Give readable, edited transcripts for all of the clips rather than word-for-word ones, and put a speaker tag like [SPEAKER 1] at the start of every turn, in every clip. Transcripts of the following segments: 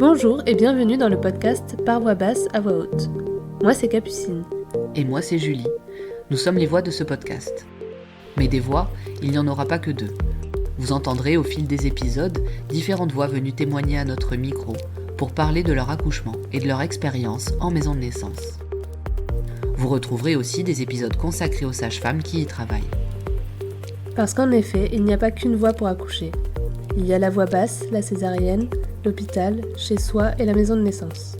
[SPEAKER 1] Bonjour et bienvenue dans le podcast Par voix basse à voix haute. Moi c'est Capucine.
[SPEAKER 2] Et moi c'est Julie. Nous sommes les voix de ce podcast. Mais des voix, il n'y en aura pas que deux. Vous entendrez au fil des épisodes différentes voix venues témoigner à notre micro pour parler de leur accouchement et de leur expérience en maison de naissance. Vous retrouverez aussi des épisodes consacrés aux sages-femmes qui y travaillent.
[SPEAKER 1] Parce qu'en effet, il n'y a pas qu'une voie pour accoucher. Il y a la voie basse, la césarienne, l'hôpital, chez soi et la maison de naissance.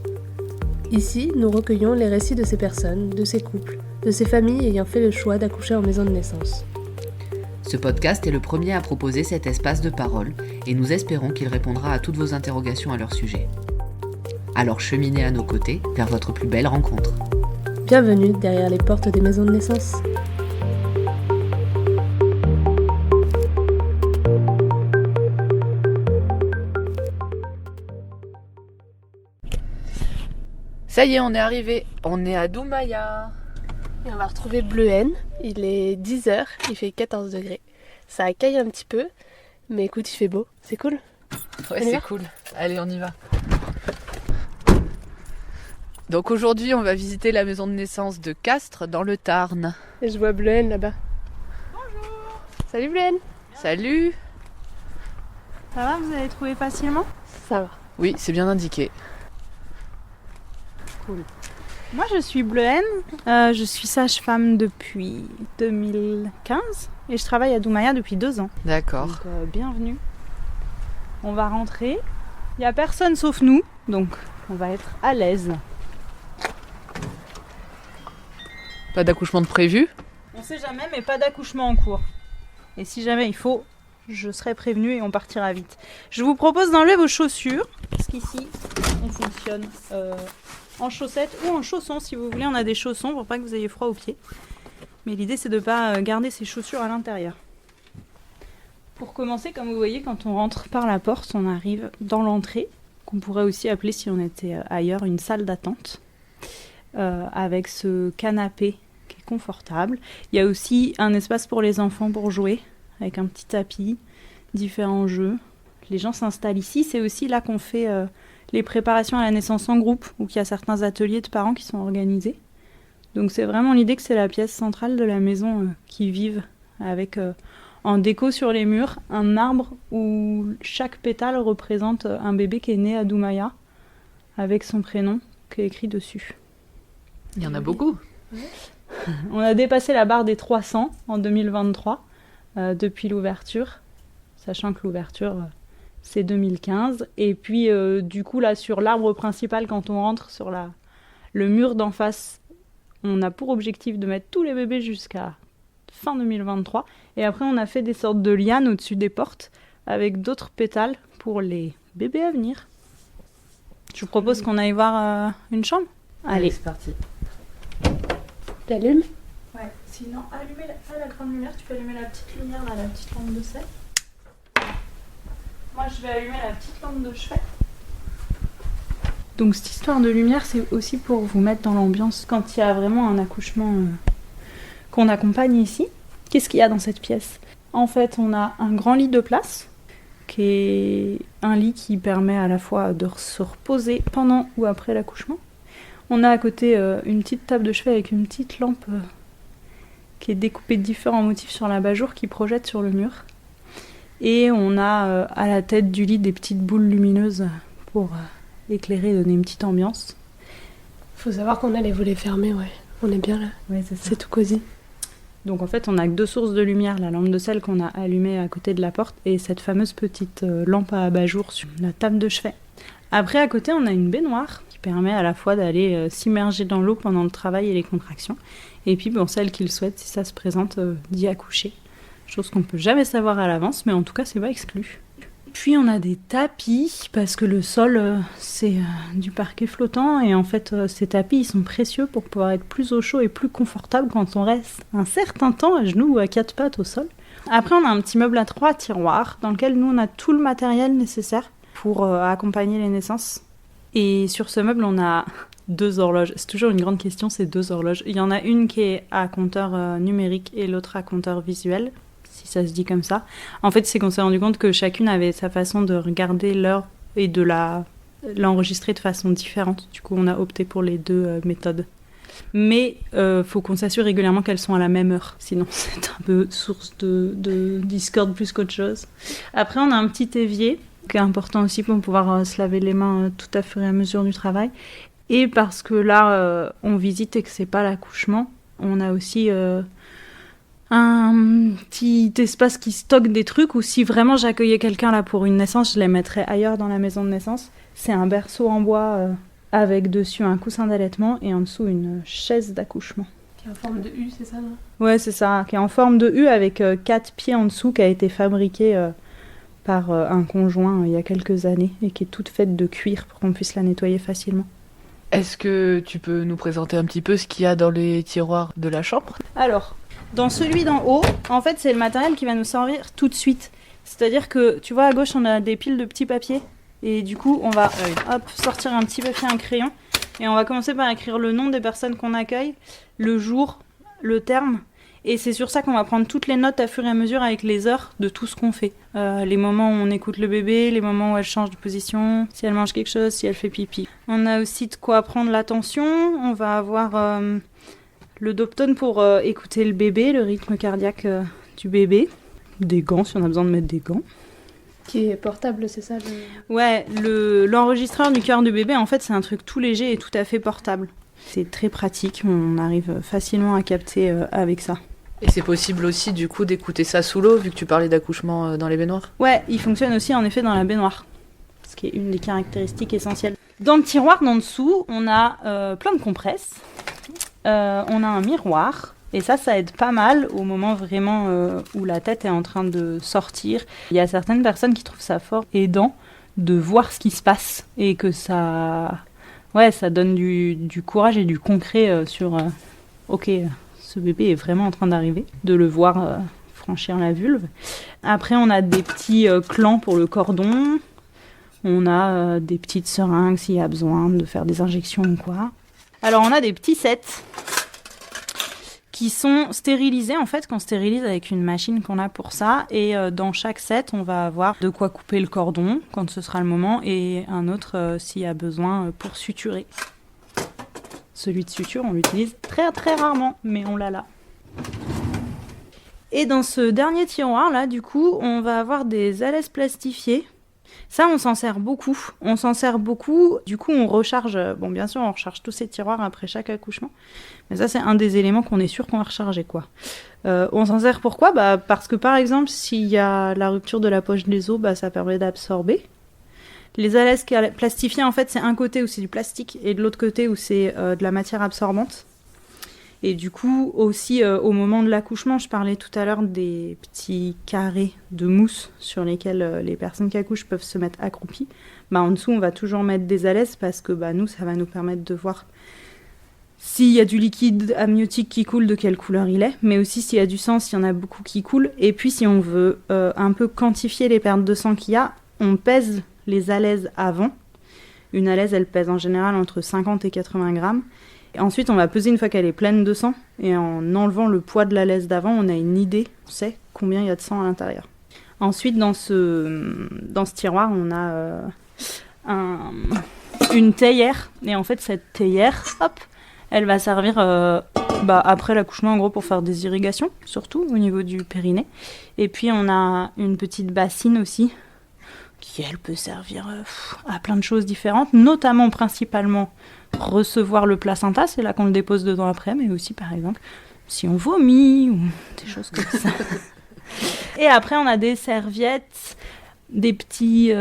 [SPEAKER 1] Ici, nous recueillons les récits de ces personnes, de ces couples, de ces familles ayant fait le choix d'accoucher en maison de naissance.
[SPEAKER 2] Ce podcast est le premier à proposer cet espace de parole et nous espérons qu'il répondra à toutes vos interrogations à leur sujet. Alors cheminez à nos côtés vers votre plus belle rencontre.
[SPEAKER 1] Bienvenue derrière les portes des maisons de naissance.
[SPEAKER 2] Ça y est, on est arrivé. On est à Doumaya.
[SPEAKER 1] Et on va retrouver Bleuhen. Il est 10h, il fait 14 degrés. Ça caille un petit peu, mais écoute, il fait beau. C'est cool.
[SPEAKER 2] Ouais, c'est cool. Allez, on y va. Donc aujourd'hui, on va visiter la maison de naissance de Castres dans le Tarn.
[SPEAKER 1] Et je vois Bleuhen là-bas.
[SPEAKER 3] Bonjour.
[SPEAKER 1] Salut Bleuhen.
[SPEAKER 2] Salut.
[SPEAKER 3] Ça va, vous avez trouvé facilement?
[SPEAKER 1] Ça va.
[SPEAKER 2] Oui, c'est bien indiqué.
[SPEAKER 3] Cool. Moi, je suis Bleuhen. Je suis sage-femme depuis 2015 et je travaille à Doumaya depuis 2 ans.
[SPEAKER 2] D'accord.
[SPEAKER 3] Donc, bienvenue. On va rentrer. Il n'y a personne sauf nous, donc on va être à l'aise.
[SPEAKER 2] Pas d'accouchement de prévu?
[SPEAKER 3] On sait jamais, mais pas d'accouchement en cours. Et si jamais il faut, je serai prévenue et on partira vite. Je vous propose d'enlever vos chaussures, parce qu'ici, on fonctionne en chaussettes ou en chaussons. Si vous voulez, on a des chaussons pour pas que vous ayez froid aux pieds. Mais l'idée, c'est de ne pas garder ces chaussures à l'intérieur. Pour commencer, comme vous voyez, quand on rentre par la porte, on arrive dans l'entrée, qu'on pourrait aussi appeler, si on était ailleurs, une salle d'attente, avec ce canapé qui est confortable. Il y a aussi un espace pour les enfants pour jouer, avec un petit tapis, différents jeux. Les gens s'installent ici. C'est aussi là qu'on fait les préparations à la naissance en groupe, ou qu'il y a certains ateliers de parents qui sont organisés. Donc c'est vraiment l'idée que c'est la pièce centrale de la maison qui vive, avec en déco sur les murs un arbre où chaque pétale représente un bébé qui est né à Doumaya, avec son prénom qui est écrit dessus.
[SPEAKER 2] Il y en a beaucoup.
[SPEAKER 3] On a dépassé la barre des 300 en 2023, depuis l'ouverture, sachant que l'ouverture, c'est 2015. Et puis, du coup, là, sur l'arbre principal, quand on rentre sur le mur d'en face, on a pour objectif de mettre tous les bébés jusqu'à fin 2023. Et après, on a fait des sortes de lianes au-dessus des portes, avec d'autres pétales pour les bébés à venir. Je vous propose qu'on aille voir une chambre. Allez,
[SPEAKER 2] c'est parti.
[SPEAKER 1] T'allumes?
[SPEAKER 3] Ouais, sinon, allumer la grande lumière, tu peux allumer la petite lumière, là, la petite lampe de sel. Moi, je vais allumer la petite lampe de chevet. Donc, cette histoire de lumière, c'est aussi pour vous mettre dans l'ambiance quand il y a vraiment un accouchement qu'on accompagne ici. Qu'est-ce qu'il y a dans cette pièce? En fait, on a un grand lit de place, qui est un lit qui permet à la fois de se reposer pendant ou après l'accouchement. On a à côté une petite table de chevet avec une petite lampe qui est découpée de différents motifs sur l'abat-jour qui projette sur le mur. Et on a à la tête du lit des petites boules lumineuses pour éclairer et donner une petite ambiance.
[SPEAKER 1] Faut savoir qu'on a les volets fermés, ouais. On est bien là.
[SPEAKER 3] Ouais, c'est ça.
[SPEAKER 1] C'est tout cosy.
[SPEAKER 3] Donc en fait, on a que 2 sources de lumière, la lampe de sel qu'on a allumée à côté de la porte et cette fameuse petite lampe à abat-jour sur la table de chevet. Après, à côté, on a une baignoire qui permet à la fois d'aller s'immerger dans l'eau pendant le travail et les contractions. Et puis, bon, celle qui le souhaite, si ça se présente, d'y accoucher. Chose qu'on ne peut jamais savoir à l'avance, mais en tout cas, c'est pas exclu. Puis, on a des tapis, parce que le sol, c'est du parquet flottant. Et en fait, ces tapis, ils sont précieux pour pouvoir être plus au chaud et plus confortable quand on reste un certain temps à genoux ou à 4 pattes au sol. Après, on a un petit meuble à 3 tiroirs, dans lequel nous, on a tout le matériel nécessaire pour accompagner les naissances. Et sur ce meuble, on a 2 horloges. C'est toujours une grande question, ces 2 horloges. Il y en a une qui est à compteur numérique et l'autre à compteur visuel, si ça se dit comme ça. En fait, c'est qu'on s'est rendu compte que chacune avait sa façon de regarder l'heure et de la l'enregistrer de façon différente. Du coup, on a opté pour les deux méthodes. Mais faut qu'on s'assure régulièrement qu'elles sont à la même heure. Sinon, c'est un peu source de discorde plus qu'autre chose. Après, on a un petit évier qui est important aussi pour pouvoir se laver les mains tout à fur et à mesure du travail. Et parce que là, on visite et que c'est pas l'accouchement, on a aussi un petit espace qui stocke des trucs où si vraiment j'accueillais quelqu'un là pour une naissance, je les mettrais ailleurs dans la maison de naissance. C'est un berceau en bois avec dessus un coussin d'allaitement et en dessous une chaise d'accouchement.
[SPEAKER 1] Qui est en forme de U, c'est ça, non ?
[SPEAKER 3] Ouais, c'est ça, qui est en forme de U avec 4 pieds en dessous, qui a été fabriqué par un conjoint il y a quelques années et qui est toute faite de cuir pour qu'on puisse la nettoyer facilement.
[SPEAKER 4] Est-ce que tu peux nous présenter un petit peu ce qu'il y a dans les tiroirs de la chambre ?
[SPEAKER 3] Alors, dans celui d'en haut, en fait, c'est le matériel qui va nous servir tout de suite. C'est-à-dire que, tu vois, à gauche, on a des piles de petits papiers. Et du coup, on va sortir un petit papier, un crayon. Et on va commencer par écrire le nom des personnes qu'on accueille, le jour, le terme. Et c'est sur ça qu'on va prendre toutes les notes à fur et à mesure avec les heures de tout ce qu'on fait. Les moments où on écoute le bébé, les moments où elle change de position, si elle mange quelque chose, si elle fait pipi. On a aussi de quoi prendre l'attention. On va avoir le doptone pour écouter le bébé, le rythme cardiaque du bébé. Des gants, si on a besoin de mettre des gants.
[SPEAKER 1] Qui est portable, c'est ça
[SPEAKER 3] Ouais, l'enregistreur du cœur du bébé, en fait, c'est un truc tout léger et tout à fait portable. C'est très pratique, on arrive facilement à capter avec ça.
[SPEAKER 4] Et c'est possible aussi, du coup, d'écouter ça sous l'eau, vu que tu parlais d'accouchement dans les baignoires ?
[SPEAKER 3] Ouais, il fonctionne aussi, en effet, dans la baignoire. Ce qui est une des caractéristiques essentielles. Dans le tiroir d'en dessous, on a plein de compresses. On a un miroir. Et ça aide pas mal au moment vraiment où la tête est en train de sortir. Il y a certaines personnes qui trouvent ça fort aidant de voir ce qui se passe. Et que ça donne du courage et du concret sur ok, ce bébé est vraiment en train d'arriver, de le voir franchir la vulve. Après, on a des petits clans pour le cordon. On a des petites seringues s'il y a besoin de faire des injections ou quoi. Alors, on a des petits sets qui sont stérilisés, en fait, qu'on stérilise avec une machine qu'on a pour ça. Et dans chaque set, on va avoir de quoi couper le cordon quand ce sera le moment et un autre s'il y a besoin pour suturer. Celui de suture, on l'utilise très très rarement, mais on l'a là. Et dans ce dernier tiroir là, du coup, on va avoir des alaises plastifiées. Ça, on s'en sert beaucoup. Du coup, on recharge. Bon, bien sûr, on recharge tous ces tiroirs après chaque accouchement. Mais ça, c'est un des éléments qu'on est sûr qu'on va recharger, quoi. On s'en sert pourquoi ? Parce que, par exemple, s'il y a la rupture de la poche des os, ça permet d'absorber. Les alaises plastifiées, en fait, c'est un côté où c'est du plastique et de l'autre côté où c'est de la matière absorbante. Et du coup, aussi, au moment de l'accouchement, je parlais tout à l'heure des petits carrés de mousse sur lesquels les personnes qui accouchent peuvent se mettre accroupies. En dessous, on va toujours mettre des alaises parce que nous, ça va nous permettre de voir s'il y a du liquide amniotique qui coule, de quelle couleur il est, mais aussi s'il y a du sang, s'il y en a beaucoup qui coulent. Et puis, si on veut un peu quantifier les pertes de sang qu'il y a, on pèse les alaises avant. Une alaise, elle pèse en général entre 50 et 80 grammes. Et ensuite, on va peser une fois qu'elle est pleine de sang. Et en enlevant le poids de la laisse d'avant, on a une idée, on sait combien il y a de sang à l'intérieur. Ensuite, dans ce tiroir, on a une théière. Et en fait, cette théière, elle va servir après l'accouchement, en gros, pour faire des irrigations, surtout au niveau du périnée. Et puis, on a une petite bassine aussi, qui, elle, peut servir à plein de choses différentes, notamment, principalement, recevoir le placenta, c'est là qu'on le dépose dedans après, mais aussi par exemple si on vomit ou des choses comme ça. Et après on a des serviettes, des petites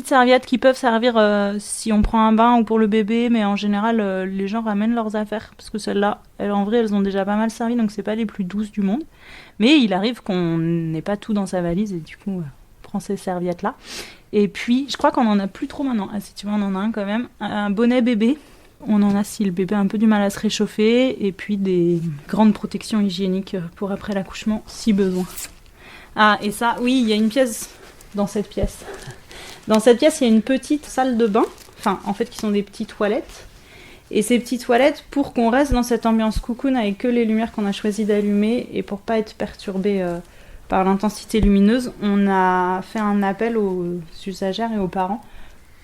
[SPEAKER 3] serviettes qui peuvent servir si on prend un bain ou pour le bébé, mais en général les gens ramènent leurs affaires parce que celles-là, en vrai, elles ont déjà pas mal servi, donc c'est pas les plus douces du monde. Mais il arrive qu'on n'ait pas tout dans sa valise et du coup on prend ces serviettes-là. Et puis, je crois qu'on en a plus trop maintenant. Ah, si tu vois, on en a un quand même. Un bonnet bébé. On en a si le bébé a un peu du mal à se réchauffer. Et puis des grandes protections hygiéniques pour après l'accouchement, si besoin. Ah, et ça, oui, il y a une pièce dans cette pièce. Dans cette pièce, il y a une petite salle de bain. Enfin, en fait, qui sont des petites toilettes. Et ces petites toilettes, pour qu'on reste dans cette ambiance cocoon avec que les lumières qu'on a choisi d'allumer et pour pas être perturbé par l'intensité lumineuse, on a fait un appel aux usagères et aux parents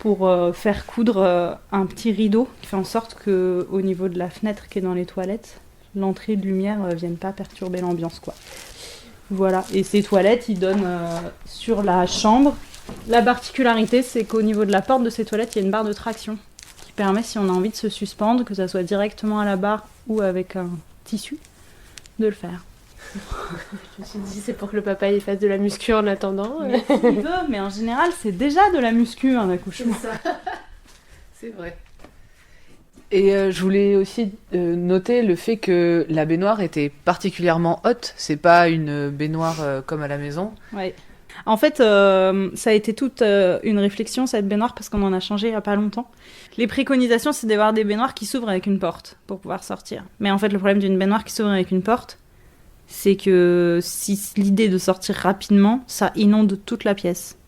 [SPEAKER 3] pour faire coudre un petit rideau qui fait en sorte qu'au niveau de la fenêtre qui est dans les toilettes, l'entrée de lumière vienne pas perturber l'ambiance, quoi. Voilà, et ces toilettes, ils donnent sur la chambre. La particularité, c'est qu'au niveau de la porte de ces toilettes, il y a une barre de traction qui permet, si on a envie de se suspendre, que ça soit directement à la barre ou avec un tissu, de le faire.
[SPEAKER 1] Je me suis dit, c'est pour que le papa il fasse de la muscu en attendant.
[SPEAKER 3] Mais s'il veut, mais en général, c'est déjà de la muscu, un accouchement.
[SPEAKER 4] C'est vrai. Et je voulais aussi noter le fait que la baignoire était particulièrement haute. C'est pas une baignoire comme à la maison.
[SPEAKER 3] Ouais. En fait, ça a été toute une réflexion, cette baignoire, parce qu'on en a changé il n'y a pas longtemps. Les préconisations, c'est d'avoir des baignoires qui s'ouvrent avec une porte pour pouvoir sortir. Mais en fait, le problème d'une baignoire qui s'ouvre avec une porte, c'est que si l'idée de sortir rapidement, ça inonde toute la pièce.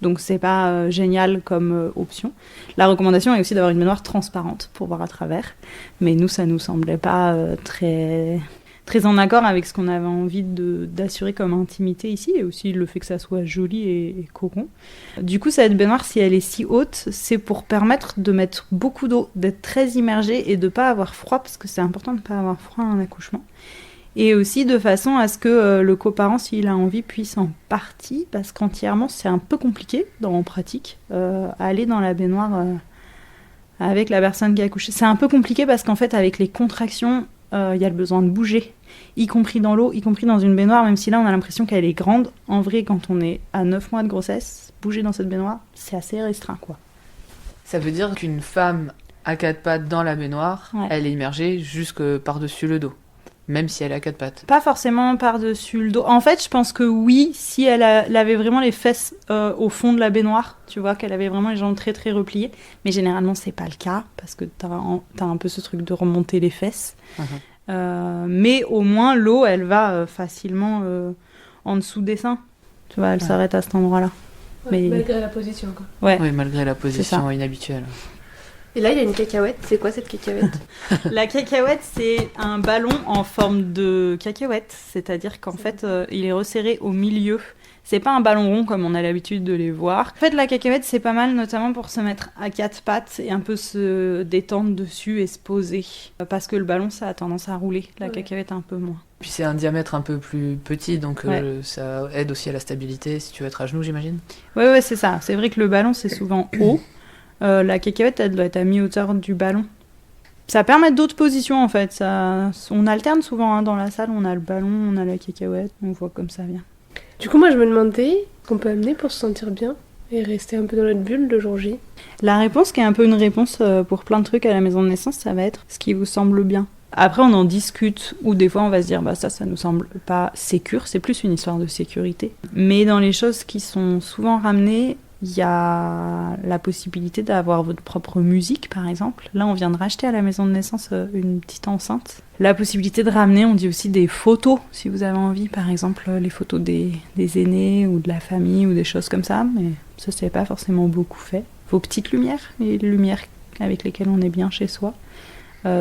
[SPEAKER 3] Donc c'est pas génial comme option. La recommandation est aussi d'avoir une baignoire transparente pour voir à travers. Mais nous, ça nous semblait pas très en accord avec ce qu'on avait envie d'assurer comme intimité ici, et aussi le fait que ça soit joli et cocon. Du coup, cette baignoire, si elle est si haute, c'est pour permettre de mettre beaucoup d'eau, d'être très immergé et de pas avoir froid, parce que c'est important de pas avoir froid à un accouchement. Et aussi de façon à ce que le coparent, s'il a envie, puisse en partie, parce qu'entièrement, c'est un peu compliqué en pratique, aller dans la baignoire avec la personne qui a accouché. C'est un peu compliqué parce qu'en fait, avec les contractions, il y a le besoin de bouger, y compris dans l'eau, y compris dans une baignoire, même si là, on a l'impression qu'elle est grande. En vrai, quand on est à 9 mois de grossesse, bouger dans cette baignoire, c'est assez restreint, quoi.
[SPEAKER 4] Ça veut dire qu'une femme à 4 pattes dans la baignoire,
[SPEAKER 3] Ouais.
[SPEAKER 4] elle est immergée jusque par-dessus le dos. Même si elle a 4 pattes.
[SPEAKER 3] Pas forcément par-dessus le dos. En fait, je pense que oui, si elle avait vraiment les fesses au fond de la baignoire, tu vois, qu'elle avait vraiment les jambes très très repliées. Mais généralement, c'est pas le cas, parce que t'as un peu ce truc de remonter les fesses. Mais au moins, l'eau, elle va facilement en dessous des seins. Tu vois, elle s'arrête à cet endroit-là. Mais...
[SPEAKER 1] Malgré la position, quoi.
[SPEAKER 3] Ouais.
[SPEAKER 4] Oui, malgré la position
[SPEAKER 3] ça.
[SPEAKER 4] inhabituelle.
[SPEAKER 1] Et là, il y a une cacahuète. C'est quoi cette cacahuète?
[SPEAKER 3] La cacahuète, c'est un ballon en forme de cacahuète, c'est-à-dire qu'en fait, il est resserré au milieu. C'est pas un ballon rond comme on a l'habitude de les voir. En fait, la cacahuète, c'est pas mal, notamment pour se mettre à 4 pattes et un peu se détendre dessus et se poser. Parce que le ballon, ça a tendance à rouler. La cacahuète, un peu moins.
[SPEAKER 4] Puis c'est un diamètre un peu plus petit, donc
[SPEAKER 3] Ouais.
[SPEAKER 4] ça aide aussi à la stabilité si tu veux être à genoux, j'imagine.
[SPEAKER 3] Ouais, c'est ça. C'est vrai que le ballon, c'est souvent haut. La cacahuète, elle doit être à mi-hauteur du ballon. Ça permet d'autres positions, en fait. On alterne souvent dans la salle. On a le ballon, on a la cacahuète. On voit comme ça vient.
[SPEAKER 1] Du coup, moi, je me demandais qu'on peut amener pour se sentir bien et rester un peu dans notre bulle le jour J.
[SPEAKER 3] La réponse, qui est un peu une réponse pour plein de trucs à la maison de naissance, ça va être ce qui vous semble bien. Après, on en discute, ou des fois, on va se dire, bah ça nous semble pas sécure. C'est plus une histoire de sécurité. Mais dans les choses qui sont souvent ramenées, il y a la possibilité d'avoir votre propre musique, par exemple. Là, on vient de racheter à la maison de naissance une petite enceinte. La possibilité de ramener, on dit aussi des photos, si vous avez envie. Par exemple, les photos des aînés ou de la famille ou des choses comme ça. Mais ça, c'est pas forcément beaucoup fait. Vos petites lumières, les lumières avec lesquelles on est bien chez soi.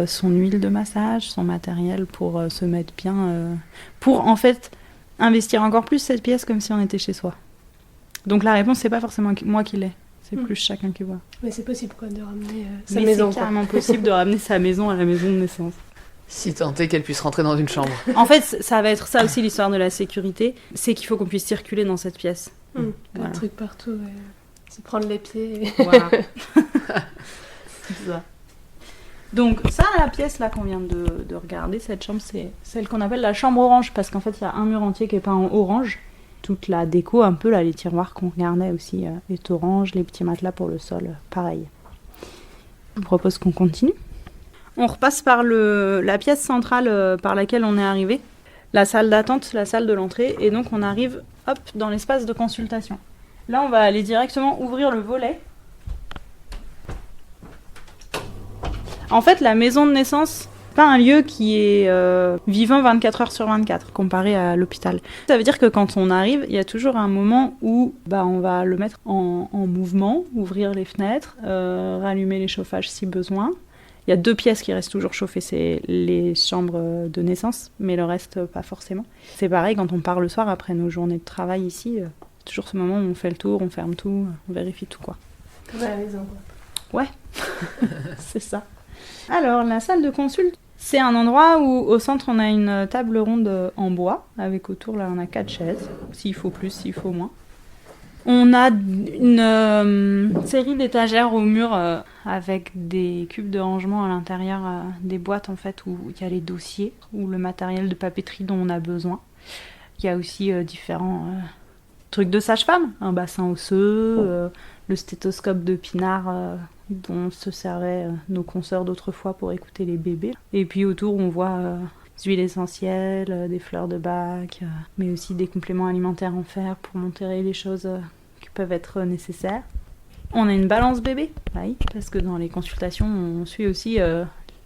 [SPEAKER 3] Son huile de massage, son matériel pour se mettre bien. Pour, en fait, investir encore plus cette pièce comme si on était chez soi. Donc la réponse, c'est pas forcément moi qui l'ai, c'est plus chacun qui voit.
[SPEAKER 1] Mais c'est possible, quoi, de ramener sa
[SPEAKER 3] Mais
[SPEAKER 1] maison.
[SPEAKER 3] c'est carrément possible de ramener sa maison à la maison de naissance.
[SPEAKER 4] Si tant est qu'elle puisse rentrer dans une chambre.
[SPEAKER 3] En fait, ça va être ça aussi l'histoire de la sécurité, c'est qu'il faut qu'on puisse circuler dans cette pièce. Voilà.
[SPEAKER 1] Des trucs partout, se prendre les pieds.
[SPEAKER 3] Voilà. C'est ça. Donc ça, la pièce là qu'on vient de regarder, cette chambre, c'est celle qu'on appelle la chambre orange, parce qu'en fait, il y a un mur entier qui est peint en orange. Toute la déco, un peu là, les tiroirs qu'on regardait aussi est orange, les petits matelas pour le sol, pareil. Je vous propose qu'on continue. On repasse par la pièce centrale par laquelle on est arrivé, la salle d'attente, la salle de l'entrée, et donc on arrive, hop, dans l'espace de consultation. Là, on va aller directement ouvrir le volet. En fait, la maison de naissance, pas un lieu qui est vivant 24 heures sur 24 comparé à l'hôpital. Ça veut dire que quand on arrive, il y a toujours un moment où on va le mettre en mouvement, ouvrir les fenêtres, rallumer les chauffages si besoin. Il y a 2 pièces qui restent toujours chauffées, c'est les chambres de naissance, mais le reste pas forcément. C'est pareil quand on part le soir après nos journées de travail ici, toujours ce moment où on fait le tour, on ferme tout, on vérifie tout, quoi.
[SPEAKER 1] Comme à la maison, quoi.
[SPEAKER 3] C'est ça. Alors, la salle de consulte, c'est un endroit où, au centre, on a une table ronde en bois, avec autour, là, on a 4 chaises, s'il faut plus, s'il faut moins. On a une série d'étagères au mur avec des cubes de rangement à l'intérieur, des boîtes, en fait, où il y a les dossiers, ou le matériel de papeterie dont on a besoin. Il y a aussi différents trucs de sage-femme, un bassin osseux, le stéthoscope de Pinard dont se servaient nos consoeurs d'autrefois pour écouter les bébés. Et puis autour, on voit des huiles essentielles, des fleurs de bac, mais aussi des compléments alimentaires en fer pour monter les choses qui peuvent être nécessaires. On a une balance bébé, oui, parce que dans les consultations, on suit aussi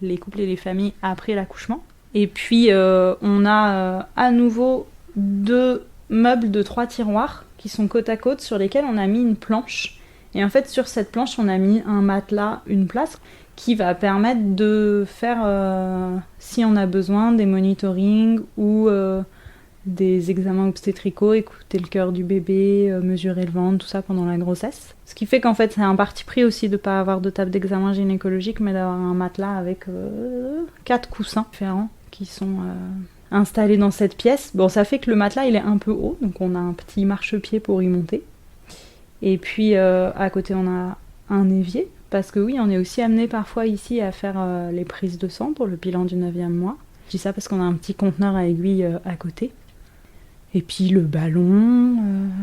[SPEAKER 3] les couples et les familles après l'accouchement. Et puis, on a à nouveau 2 meubles de 3 tiroirs qui sont côte à côte sur lesquels on a mis une planche. Et en fait, sur cette planche, on a mis un matelas, une place, qui va permettre de faire, si on a besoin, des monitorings ou des examens obstétricaux, écouter le cœur du bébé, mesurer le ventre, tout ça pendant la grossesse. Ce qui fait qu'en fait, c'est un parti pris aussi de ne pas avoir de table d'examen gynécologique, mais d'avoir un matelas avec 4 coussins différents qui sont installés dans cette pièce. Bon, ça fait que le matelas, il est un peu haut, donc on a un petit marchepied pour y monter. Et puis, à côté, on a un évier, parce que oui, on est aussi amené parfois ici à faire les prises de sang pour le bilan du 9e mois. Je dis ça parce qu'on a un petit conteneur à aiguilles à côté. Et puis le ballon,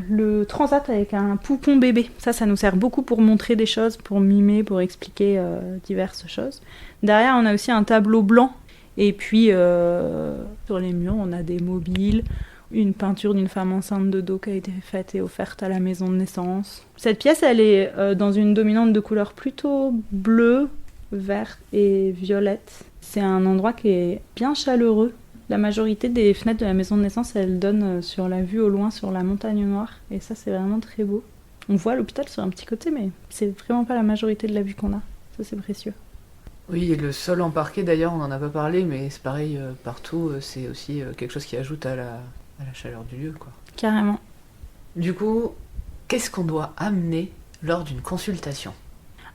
[SPEAKER 3] le transat avec un poupon bébé. Ça nous sert beaucoup pour montrer des choses, pour mimer, pour expliquer diverses choses. Derrière, on a aussi un tableau blanc. Et puis, sur les murs, on a des mobiles, une peinture d'une femme enceinte de dos qui a été faite et offerte à la maison de naissance. Cette pièce, elle est dans une dominante de couleur plutôt bleue, verte et violette. C'est un endroit qui est bien chaleureux. La majorité des fenêtres de la maison de naissance, elles donnent sur la vue au loin, sur la montagne noire. Et ça, c'est vraiment très beau. On voit l'hôpital sur un petit côté, mais c'est vraiment pas la majorité de la vue qu'on a. Ça, c'est précieux.
[SPEAKER 4] Oui, et le sol en parquet, d'ailleurs, on n'en a pas parlé, mais c'est pareil partout. C'est aussi quelque chose qui ajoute à la chaleur du lieu, quoi.
[SPEAKER 3] Carrément.
[SPEAKER 4] Du coup, qu'est-ce qu'on doit amener lors d'une consultation ?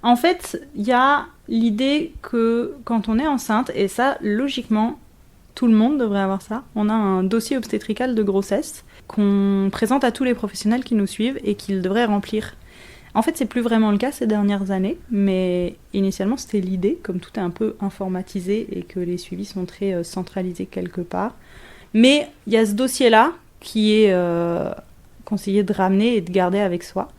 [SPEAKER 3] En fait, il y a l'idée que quand on est enceinte, et ça, logiquement, tout le monde devrait avoir ça, on a un dossier obstétrical de grossesse qu'on présente à tous les professionnels qui nous suivent et qu'ils devraient remplir. En fait, c'est plus vraiment le cas ces dernières années, mais initialement, c'était l'idée, comme tout est un peu informatisé et que les suivis sont très centralisés quelque part. Mais il y a ce dossier-là qui est conseillé de ramener et de garder avec soi.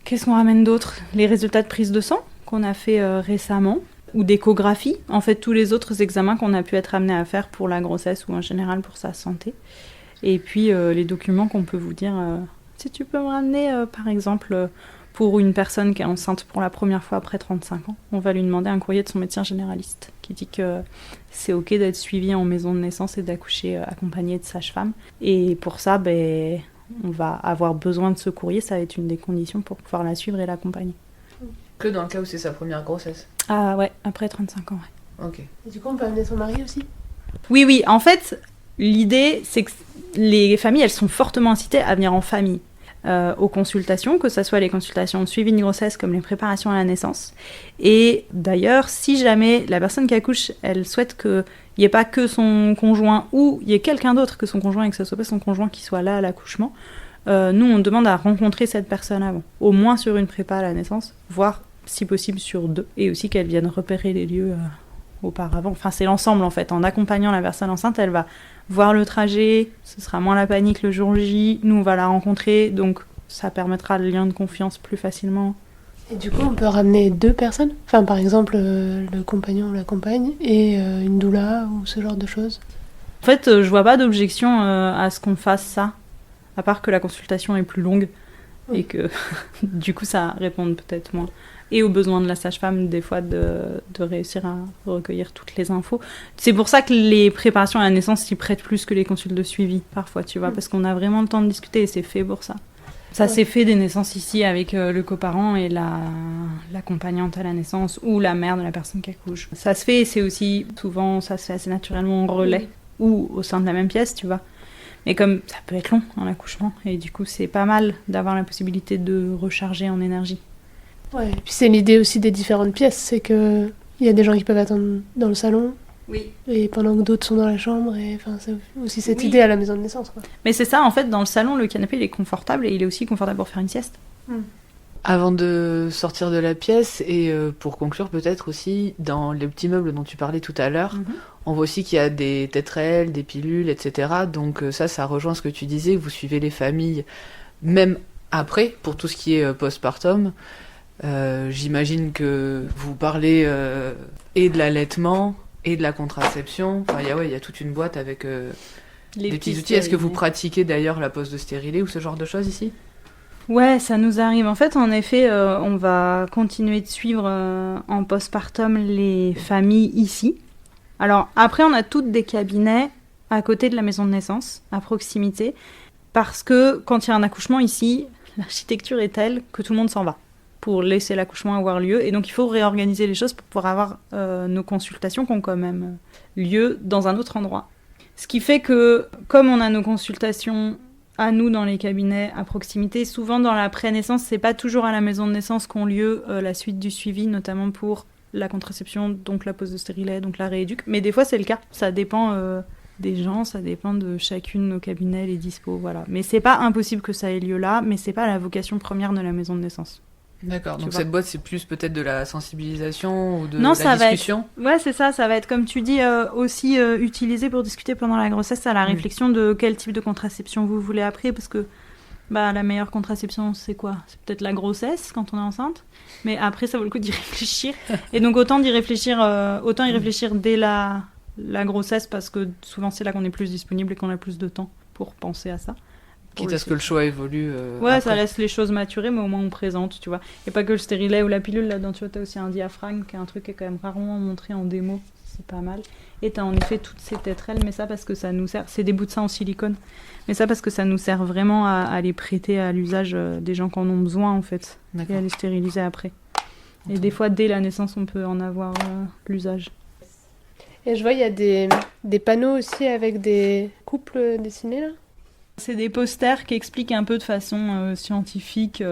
[SPEAKER 3] Qu'est-ce qu'on ramène d'autre ? Les résultats de prise de sang qu'on a fait récemment, ou d'échographie, en fait tous les autres examens qu'on a pu être amenés à faire pour la grossesse ou en général pour sa santé. Et puis les documents qu'on peut vous dire, si tu peux me ramener par exemple pour une personne qui est enceinte pour la première fois après 35 ans, on va lui demander un courrier de son médecin généraliste qui dit que c'est ok d'être suivi en maison de naissance et d'accoucher accompagné de sage-femme. Et pour ça, on va avoir besoin de ce courrier, ça va être une des conditions pour pouvoir la suivre et l'accompagner.
[SPEAKER 4] Que dans le cas où c'est sa première grossesse ?
[SPEAKER 3] Ah ouais, après 35 ans, ouais.
[SPEAKER 4] Ok.
[SPEAKER 1] Et du coup, on peut amener son mari aussi ?
[SPEAKER 3] Oui, en fait, l'idée, c'est que les familles, elles sont fortement incitées à venir en famille aux consultations, que ce soit les consultations de suivi de grossesse comme les préparations à la naissance. Et d'ailleurs, si jamais la personne qui accouche, elle souhaite qu'il n'y ait pas que son conjoint ou il y ait quelqu'un d'autre que son conjoint et que ce ne soit pas son conjoint qui soit là à l'accouchement, nous, on demande à rencontrer cette personne avant, au moins sur une prépa à la naissance, voire si possible sur 2, et aussi qu'elle vienne repérer les lieux auparavant. Enfin, c'est l'ensemble en fait. En accompagnant la personne enceinte, elle va voir le trajet, ce sera moins la panique le jour J, nous on va la rencontrer, donc ça permettra le lien de confiance plus facilement.
[SPEAKER 1] Et du coup, on peut ramener 2 personnes ? Enfin, par exemple, le compagnon ou la compagne et une doula ou ce genre de choses ?
[SPEAKER 3] En fait, je vois pas d'objection à ce qu'on fasse ça, à part que la consultation est plus longue et que du coup ça réponde peut-être moins. Et aux besoins de la sage-femme, des fois, de réussir à recueillir toutes les infos. C'est pour ça que les préparations à la naissance s'y prêtent plus que les consultes de suivi, parfois, tu vois, parce qu'on a vraiment le temps de discuter et c'est fait pour ça. Ça s'est fait des naissances ici avec le coparent et l'accompagnante à la naissance ou la mère de la personne qui accouche. Ça se fait et c'est aussi, souvent, ça se fait assez naturellement en relais ou au sein de la même pièce, tu vois. Mais comme ça peut être long, l'accouchement, et du coup, c'est pas mal d'avoir la possibilité de recharger en énergie.
[SPEAKER 1] Ouais, et puis c'est l'idée aussi des différentes pièces, c'est que il y a des gens qui peuvent attendre dans le salon,
[SPEAKER 3] Oui.
[SPEAKER 1] et pendant que d'autres sont dans la chambre, et enfin c'est aussi cette
[SPEAKER 3] Oui.
[SPEAKER 1] idée à la maison de naissance, quoi.
[SPEAKER 3] Mais c'est ça, en fait, dans le salon, le canapé, il est confortable et il est aussi confortable pour faire une sieste.
[SPEAKER 4] Avant de sortir de la pièce, et pour conclure peut-être aussi, dans les petits meubles dont tu parlais tout à l'heure, on voit aussi qu'il y a des tétrelles, des pilules, etc. Donc ça rejoint ce que tu disais, vous suivez les familles, même après, pour tout ce qui est postpartum. J'imagine que vous parlez et de l'allaitement et de la contraception. Enfin, il y a toute une boîte avec des petits outils. Est-ce que vous pratiquez d'ailleurs la pose de stérilet ou ce genre de choses ici ?
[SPEAKER 3] Ouais, ça nous arrive. En fait, en effet, on va continuer de suivre en postpartum les familles ici. Alors, après, on a toutes des cabinets à côté de la maison de naissance, à proximité, parce que quand il y a un accouchement ici, l'architecture est telle que tout le monde s'en va pour laisser l'accouchement avoir lieu. Et donc, il faut réorganiser les choses pour pouvoir avoir nos consultations qui ont quand même lieu dans un autre endroit. Ce qui fait que, comme on a nos consultations à nous dans les cabinets à proximité, souvent dans la pré-naissance, c'est pas toujours à la maison de naissance qu'ont lieu la suite du suivi, notamment pour la contraception, donc la pose de stérilet, donc la rééduque. Mais des fois, c'est le cas. Ça dépend des gens, ça dépend de chacune de nos cabinets, les dispos, voilà. Mais c'est pas impossible que ça ait lieu là, mais c'est pas la vocation première de la maison de naissance.
[SPEAKER 4] D'accord, donc
[SPEAKER 3] vois.
[SPEAKER 4] cette boîte, c'est plus peut-être de la sensibilisation ou de
[SPEAKER 3] Non,
[SPEAKER 4] la
[SPEAKER 3] ça va
[SPEAKER 4] discussion.
[SPEAKER 3] Ouais, c'est ça va être, comme tu dis, aussi utilisé pour discuter pendant la grossesse, à la réflexion de quel type de contraception vous voulez après, parce que la meilleure contraception, c'est quoi ? C'est peut-être la grossesse, quand on est enceinte, mais après, ça vaut le coup d'y réfléchir. Et donc, autant y réfléchir dès la grossesse, parce que souvent, c'est là qu'on est plus disponible et qu'on a plus de temps pour penser à ça.
[SPEAKER 4] Quitte à ce que le choix évolue.
[SPEAKER 3] Ouais,
[SPEAKER 4] après.
[SPEAKER 3] ça laisse les choses maturer, mais au moins on présente, tu vois. Et pas que le stérilet ou la pilule, là-dedans, tu vois, t'as aussi un diaphragme, qui est un truc qui est quand même rarement montré en démo, c'est pas mal. Et t'as en effet toutes ces tétrelles, mais ça parce que ça nous sert, c'est des bouts de sein en silicone, mais ça parce que ça nous sert vraiment à les prêter à l'usage des gens qui en ont besoin, en fait, et à les stériliser après. Et des fois, dès la naissance, on peut en avoir l'usage.
[SPEAKER 1] Et je vois, il y a des panneaux aussi avec des couples dessinés, là.
[SPEAKER 3] C'est des posters qui expliquent un peu de façon scientifique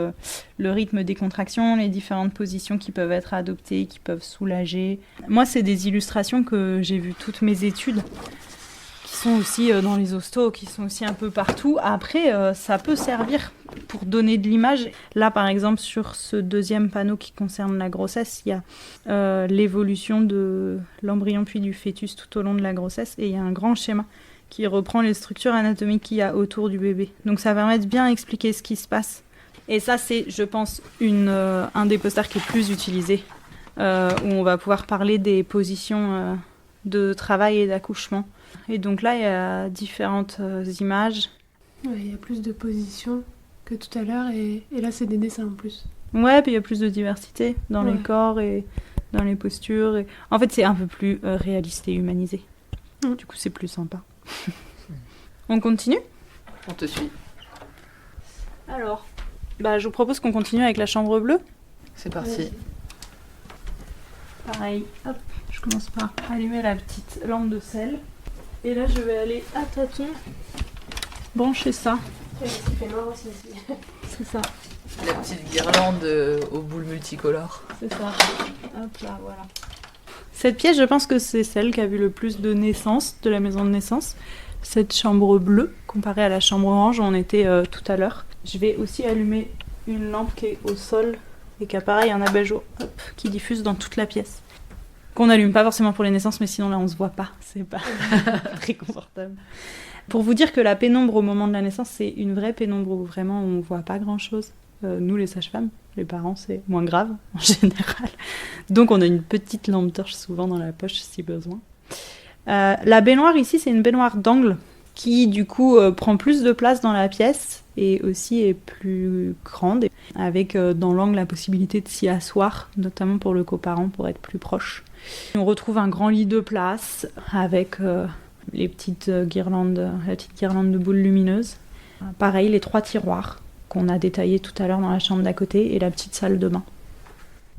[SPEAKER 3] le rythme des contractions, les différentes positions qui peuvent être adoptées, qui peuvent soulager. Moi, c'est des illustrations que j'ai vues toutes mes études, qui sont aussi dans les hostos, qui sont aussi un peu partout. Après, ça peut servir pour donner de l'image. Là, par exemple, sur ce deuxième panneau qui concerne la grossesse, il y a l'évolution de l'embryon puis du fœtus tout au long de la grossesse, et il y a un grand schéma qui reprend les structures anatomiques qu'il y a autour du bébé. Donc ça permet de bien expliquer ce qui se passe. Et ça, c'est, je pense, un des posters qui est plus utilisé, où on va pouvoir parler des positions de travail et d'accouchement. Et donc là, il y a différentes images.
[SPEAKER 1] Ouais, il y a plus de positions que tout à l'heure, et là, c'est des dessins en plus.
[SPEAKER 3] Ouais, puis il y a plus de diversité dans les
[SPEAKER 1] Ouais.
[SPEAKER 3] corps et dans les postures. En fait, c'est un peu plus réaliste et humanisé. Du coup, c'est plus sympa. On continue ?
[SPEAKER 4] On te suit.
[SPEAKER 3] Alors, je vous propose qu'on continue avec la chambre bleue.
[SPEAKER 4] C'est parti.
[SPEAKER 3] Pareil, hop, je commence par allumer la petite lampe de sel. Et là, je vais aller à tâtons brancher ça.
[SPEAKER 1] Il fait noir aussi.
[SPEAKER 3] C'est ça,
[SPEAKER 4] La petite guirlande aux boules multicolores.
[SPEAKER 3] c'est ça. Hop là, voilà. Cette pièce, je pense que c'est celle qui a vu le plus de naissances, de la maison de naissance. Cette chambre bleue, comparée à la chambre orange où on était tout à l'heure. Je vais aussi allumer une lampe qui est au sol et qui a pareil un abat-jour qui diffuse dans toute la pièce. Qu'on n'allume pas forcément pour les naissances, mais sinon là on se voit pas, c'est pas très confortable. Pour vous dire que la pénombre au moment de la naissance, c'est une vraie pénombre où vraiment on voit pas grand-chose. Nous les sages-femmes, les parents, c'est moins grave en général. Donc on a une petite lampe torche souvent dans la poche si besoin. La baignoire ici, c'est une baignoire d'angle qui du coup prend plus de place dans la pièce et aussi est plus grande, avec dans l'angle la possibilité de s'y asseoir, notamment pour le coparent, pour être plus proche. On retrouve un grand lit de place avec les petites guirlandes, la petite guirlande de boules lumineuses. Pareil, les 3 tiroirs qu'on a détaillés tout à l'heure dans la chambre d'à côté et la petite salle de bain.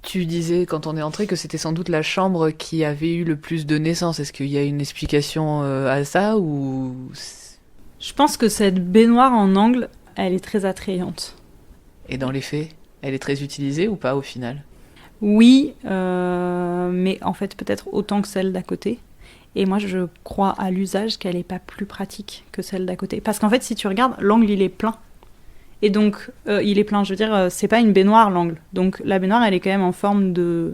[SPEAKER 4] Tu disais quand on est entré que c'était sans doute la chambre qui avait eu le plus de naissances. Est-ce qu'il y a une explication à ça ou...
[SPEAKER 3] Je pense que cette baignoire en angle, elle est très attrayante.
[SPEAKER 4] Et dans les faits ? Elle est très utilisée ou pas au final?
[SPEAKER 3] Oui, mais en fait peut-être autant que celle d'à côté. Et moi je crois à l'usage qu'elle n'est pas plus pratique que celle d'à côté. Parce qu'en fait si tu regardes, l'angle il est plein. Et donc il est plein, je veux dire, c'est pas une baignoire l'angle. Donc la baignoire elle est quand même en forme de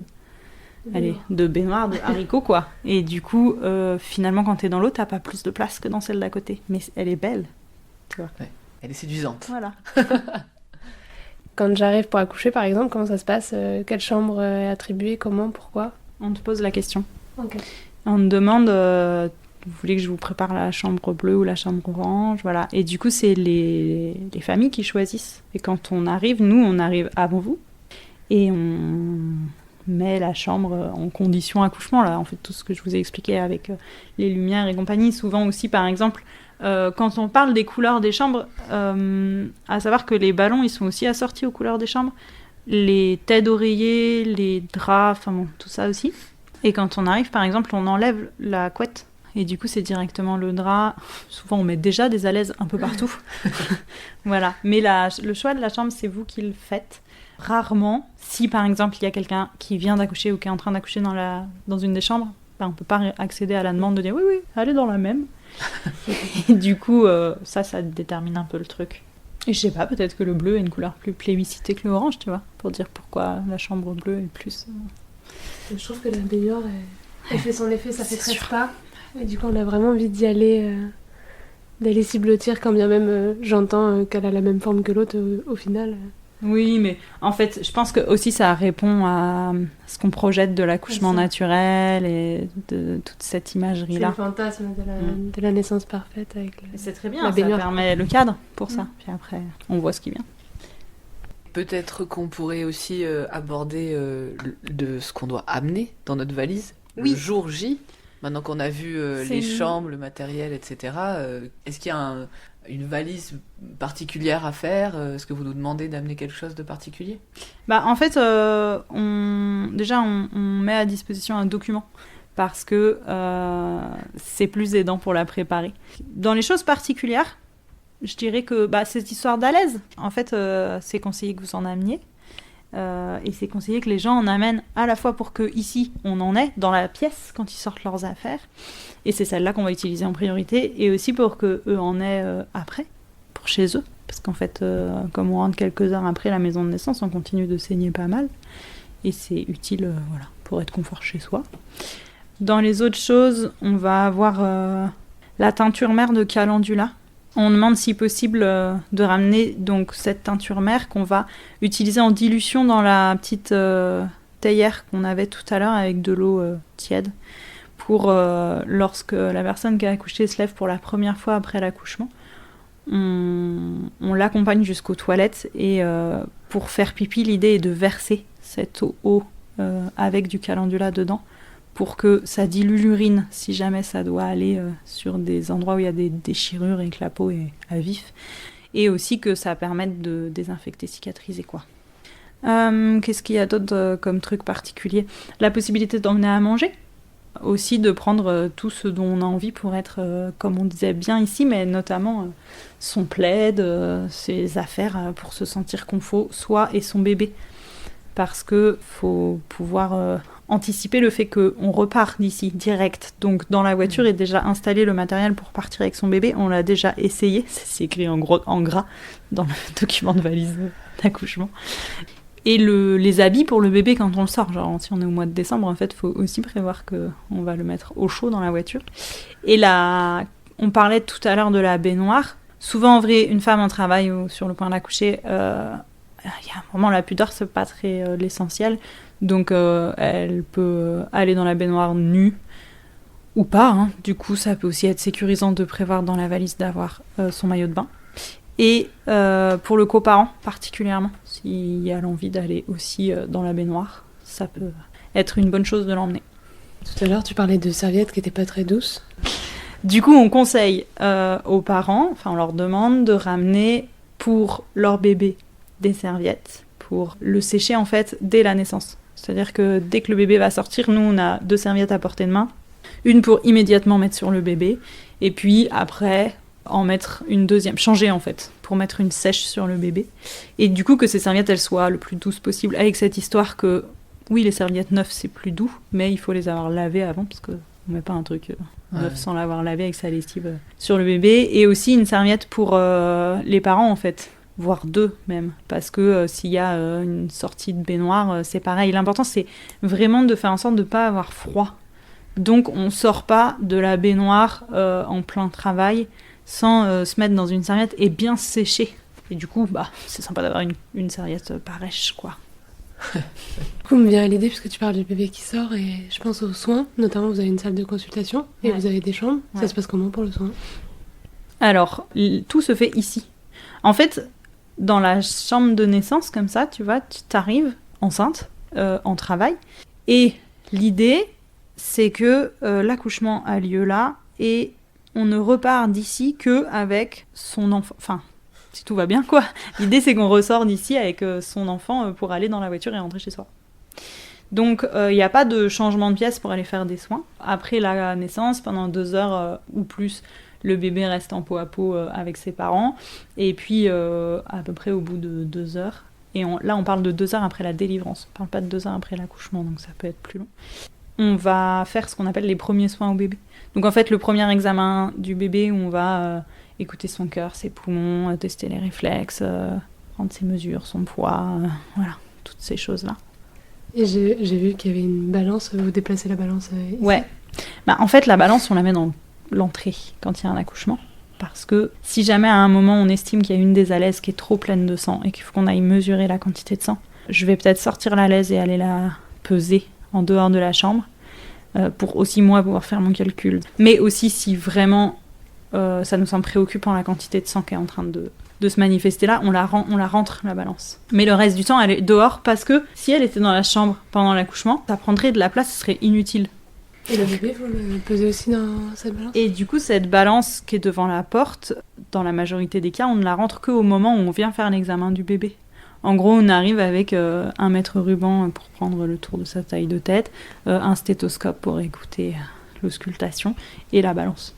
[SPEAKER 3] baignoire, de haricot quoi. Et du coup finalement quand t'es dans l'eau t'as pas plus de place que dans celle d'à côté. Mais elle est belle, tu vois.
[SPEAKER 4] Ouais, elle est séduisante.
[SPEAKER 3] Voilà.
[SPEAKER 1] Quand j'arrive pour accoucher, par exemple, comment ça se passe? Quelle chambre est attribuée? Comment? Pourquoi?
[SPEAKER 3] On te pose la question.
[SPEAKER 1] Ok.
[SPEAKER 3] On te demande, vous voulez que je vous prépare la chambre bleue ou la chambre orange, voilà. Et du coup, c'est les familles qui choisissent. Et quand on arrive, nous, on arrive avant vous. Et on met la chambre en condition accouchement, là. En fait, tout ce que je vous ai expliqué avec les lumières et compagnie. Souvent aussi, par exemple, quand on parle des couleurs des chambres, à savoir que les ballons, ils sont aussi assortis aux couleurs des chambres. Les têtes d'oreiller, les draps, enfin bon, tout ça aussi. Et quand on arrive, par exemple, on enlève la couette. Et du coup, c'est directement le drap. Souvent, on met déjà des alaises un peu partout. Voilà. Mais le choix de la chambre, c'est vous qui le faites. Rarement, si par exemple, il y a quelqu'un qui vient d'accoucher ou qui est en train d'accoucher dans une des chambres, on ne peut pas accéder à la demande de dire « Oui, oui, allez dans la même ». Et du coup, ça détermine un peu le truc. Et je sais pas, peut-être que le bleu est une couleur plus plébiscitée que l'orange, tu vois, pour dire pourquoi la chambre bleue est plus...
[SPEAKER 1] Je trouve que la baignoire, elle fait son effet, ça fait très
[SPEAKER 3] sûr.
[SPEAKER 1] spa. Et du coup, on a vraiment envie d'y aller, d'aller s'y blottir, quand bien même j'entends qu'elle a la même forme que l'autre au final.
[SPEAKER 3] Oui, mais en fait, je pense que aussi ça répond à ce qu'on projette de l'accouchement
[SPEAKER 1] C'est ça.
[SPEAKER 3] naturel et de toute cette
[SPEAKER 1] C'est
[SPEAKER 3] imagerie-là.
[SPEAKER 1] le fantasme de la naissance parfaite avec
[SPEAKER 3] Et c'est très bien,
[SPEAKER 1] la
[SPEAKER 3] ça
[SPEAKER 1] baignoire.
[SPEAKER 3] permet le cadre pour ça. Puis après, on voit ce qui vient.
[SPEAKER 4] Peut-être qu'on pourrait aussi aborder de ce qu'on doit amener dans notre valise
[SPEAKER 3] Oui.
[SPEAKER 4] le jour J. Maintenant qu'on a vu les
[SPEAKER 3] C'est-
[SPEAKER 4] chambres, le matériel, etc. Est-ce qu'il y a une valise particulière à faire? Est-ce que vous nous demandez d'amener quelque chose de particulier?
[SPEAKER 3] Bah, en fait, on met à disposition un document parce que c'est plus aidant pour la préparer. Dans les choses particulières, je dirais que cette histoire d'alaise, en fait, c'est conseillé que vous en ameniez. Et c'est conseillé que les gens en amènent à la fois pour que ici on en ait dans la pièce quand ils sortent leurs affaires, et c'est celle-là qu'on va utiliser en priorité, et aussi pour que eux en aient après, pour chez eux, parce qu'en fait, comme on rentre quelques heures après la maison de naissance, on continue de saigner pas mal, et c'est utile, voilà, pour être confort chez soi. Dans les autres choses, on va avoir la teinture mère de calendula. On demande si possible de ramener donc cette teinture mère qu'on va utiliser en dilution dans la petite théière qu'on avait tout à l'heure avec de l'eau tiède pour lorsque la personne qui a accouché se lève pour la première fois après l'accouchement. On l'accompagne jusqu'aux toilettes et pour faire pipi, l'idée est de verser cette eau avec du calendula dedans pour que ça dilue l'urine si jamais ça doit aller sur des endroits où il y a des déchirures et que la peau est à vif. Et aussi que ça permette de désinfecter, cicatriser, quoi. Qu'est-ce qu'il y a d'autre comme truc particulier? La possibilité d'emmener à manger. Aussi de prendre tout ce dont on a envie pour être, comme on disait bien ici, mais notamment son plaid, ses affaires pour se sentir confort, soi et son bébé. Parce que faut pouvoir anticiper le fait qu'on repart d'ici direct. Donc dans la voiture est déjà installé le matériel pour partir avec son bébé. On l'a déjà essayé, c'est écrit en gras dans le document de valise d'accouchement. Et les habits pour le bébé quand on le sort. Genre si on est au mois de décembre, en fait, il faut aussi prévoir qu'on va le mettre au chaud dans la voiture. Et là, on parlait tout à l'heure de la baignoire. Souvent, en vrai, une femme en travail ou sur le point d'accoucher, il y a un moment, la pudeur, c'est pas très l'essentiel. Donc, elle peut aller dans la baignoire nue ou pas. Hein. Du coup, ça peut aussi être sécurisant de prévoir dans la valise d'avoir son maillot de bain. Et pour le coparent, particulièrement, s'il y a l'envie d'aller aussi dans la baignoire, ça peut être une bonne chose de l'emmener.
[SPEAKER 1] Tout à l'heure, tu parlais de serviettes qui n'étaient pas très douces.
[SPEAKER 3] Du coup, on conseille aux parents, enfin on leur demande de ramener pour leur bébé des serviettes pour le sécher en fait dès la naissance. C'est-à-dire que dès que le bébé va sortir, nous on a 2 serviettes à portée de main, une pour immédiatement mettre sur le bébé, et puis après en mettre une deuxième, changer en fait, pour mettre une sèche sur le bébé. Et du coup que ces serviettes elles soient le plus douces possible, avec cette histoire que oui les serviettes neuves c'est plus doux, mais il faut les avoir lavées avant, parce que on met pas un truc neuf sans l'avoir lavé avec sa lessive sur le bébé. Et aussi une serviette pour les parents en fait, voire 2 même, parce que s'il y a une sortie de baignoire, c'est pareil. L'important c'est vraiment de faire en sorte de ne pas avoir froid. Donc on sort pas de la baignoire en plein travail sans se mettre dans une serviette et bien sécher. Et du coup, c'est sympa d'avoir une serviette parèche, quoi.
[SPEAKER 1] Du coup, me vient l'idée, puisque tu parles du bébé qui sort, et je pense aux soins. Notamment, vous avez une salle de consultation et vous avez des chambres. Ouais. Ça se passe comment pour le soin ?
[SPEAKER 3] Alors, tout se fait ici. En fait, dans la chambre de naissance, comme ça, tu vois, tu t'arrives enceinte, en travail. Et l'idée, c'est que l'accouchement a lieu là, et on ne repart d'ici qu'avec son enfant. Enfin, si tout va bien, quoi. L'idée, c'est qu'on ressort d'ici avec son enfant pour aller dans la voiture et rentrer chez soi. Donc, il n'y a pas de changement de pièce pour aller faire des soins. Après la naissance, pendant 2 heures ou plus, le bébé reste en peau à peau avec ses parents. Et puis, à peu près au bout de 2 heures, et là, on parle de 2 heures après la délivrance. On ne parle pas de 2 heures après l'accouchement, donc ça peut être plus long. On va faire ce qu'on appelle les premiers soins au bébé. Donc, en fait, le premier examen du bébé, où on va écouter son cœur, ses poumons, tester les réflexes, prendre ses mesures, son poids, voilà, toutes ces choses-là.
[SPEAKER 1] Et j'ai vu qu'il y avait une balance, vous déplacez la balance ici.
[SPEAKER 3] Ouais. En fait, la balance, on la met dans l'entrée quand il y a un accouchement. Parce que si jamais à un moment on estime qu'il y a une des alaises qui est trop pleine de sang et qu'il faut qu'on aille mesurer la quantité de sang, je vais peut-être sortir la laise et aller la peser en dehors de la chambre pour aussi moi pouvoir faire mon calcul. Mais aussi si vraiment ça nous semble préoccupant la quantité de sang qui est en train de se manifester là, on la rentre la balance. Mais le reste du temps, elle est dehors parce que si elle était dans la chambre pendant l'accouchement, ça prendrait de la place, ce serait inutile.
[SPEAKER 1] Et le bébé, vous le pesez aussi dans cette balance ?
[SPEAKER 3] Et du coup, cette balance qui est devant la porte, dans la majorité des cas, on ne la rentre qu'au moment où on vient faire l'examen du bébé. En gros, on arrive avec 1 mètre ruban pour prendre le tour de sa taille de tête, un stéthoscope pour écouter l'auscultation et la balance.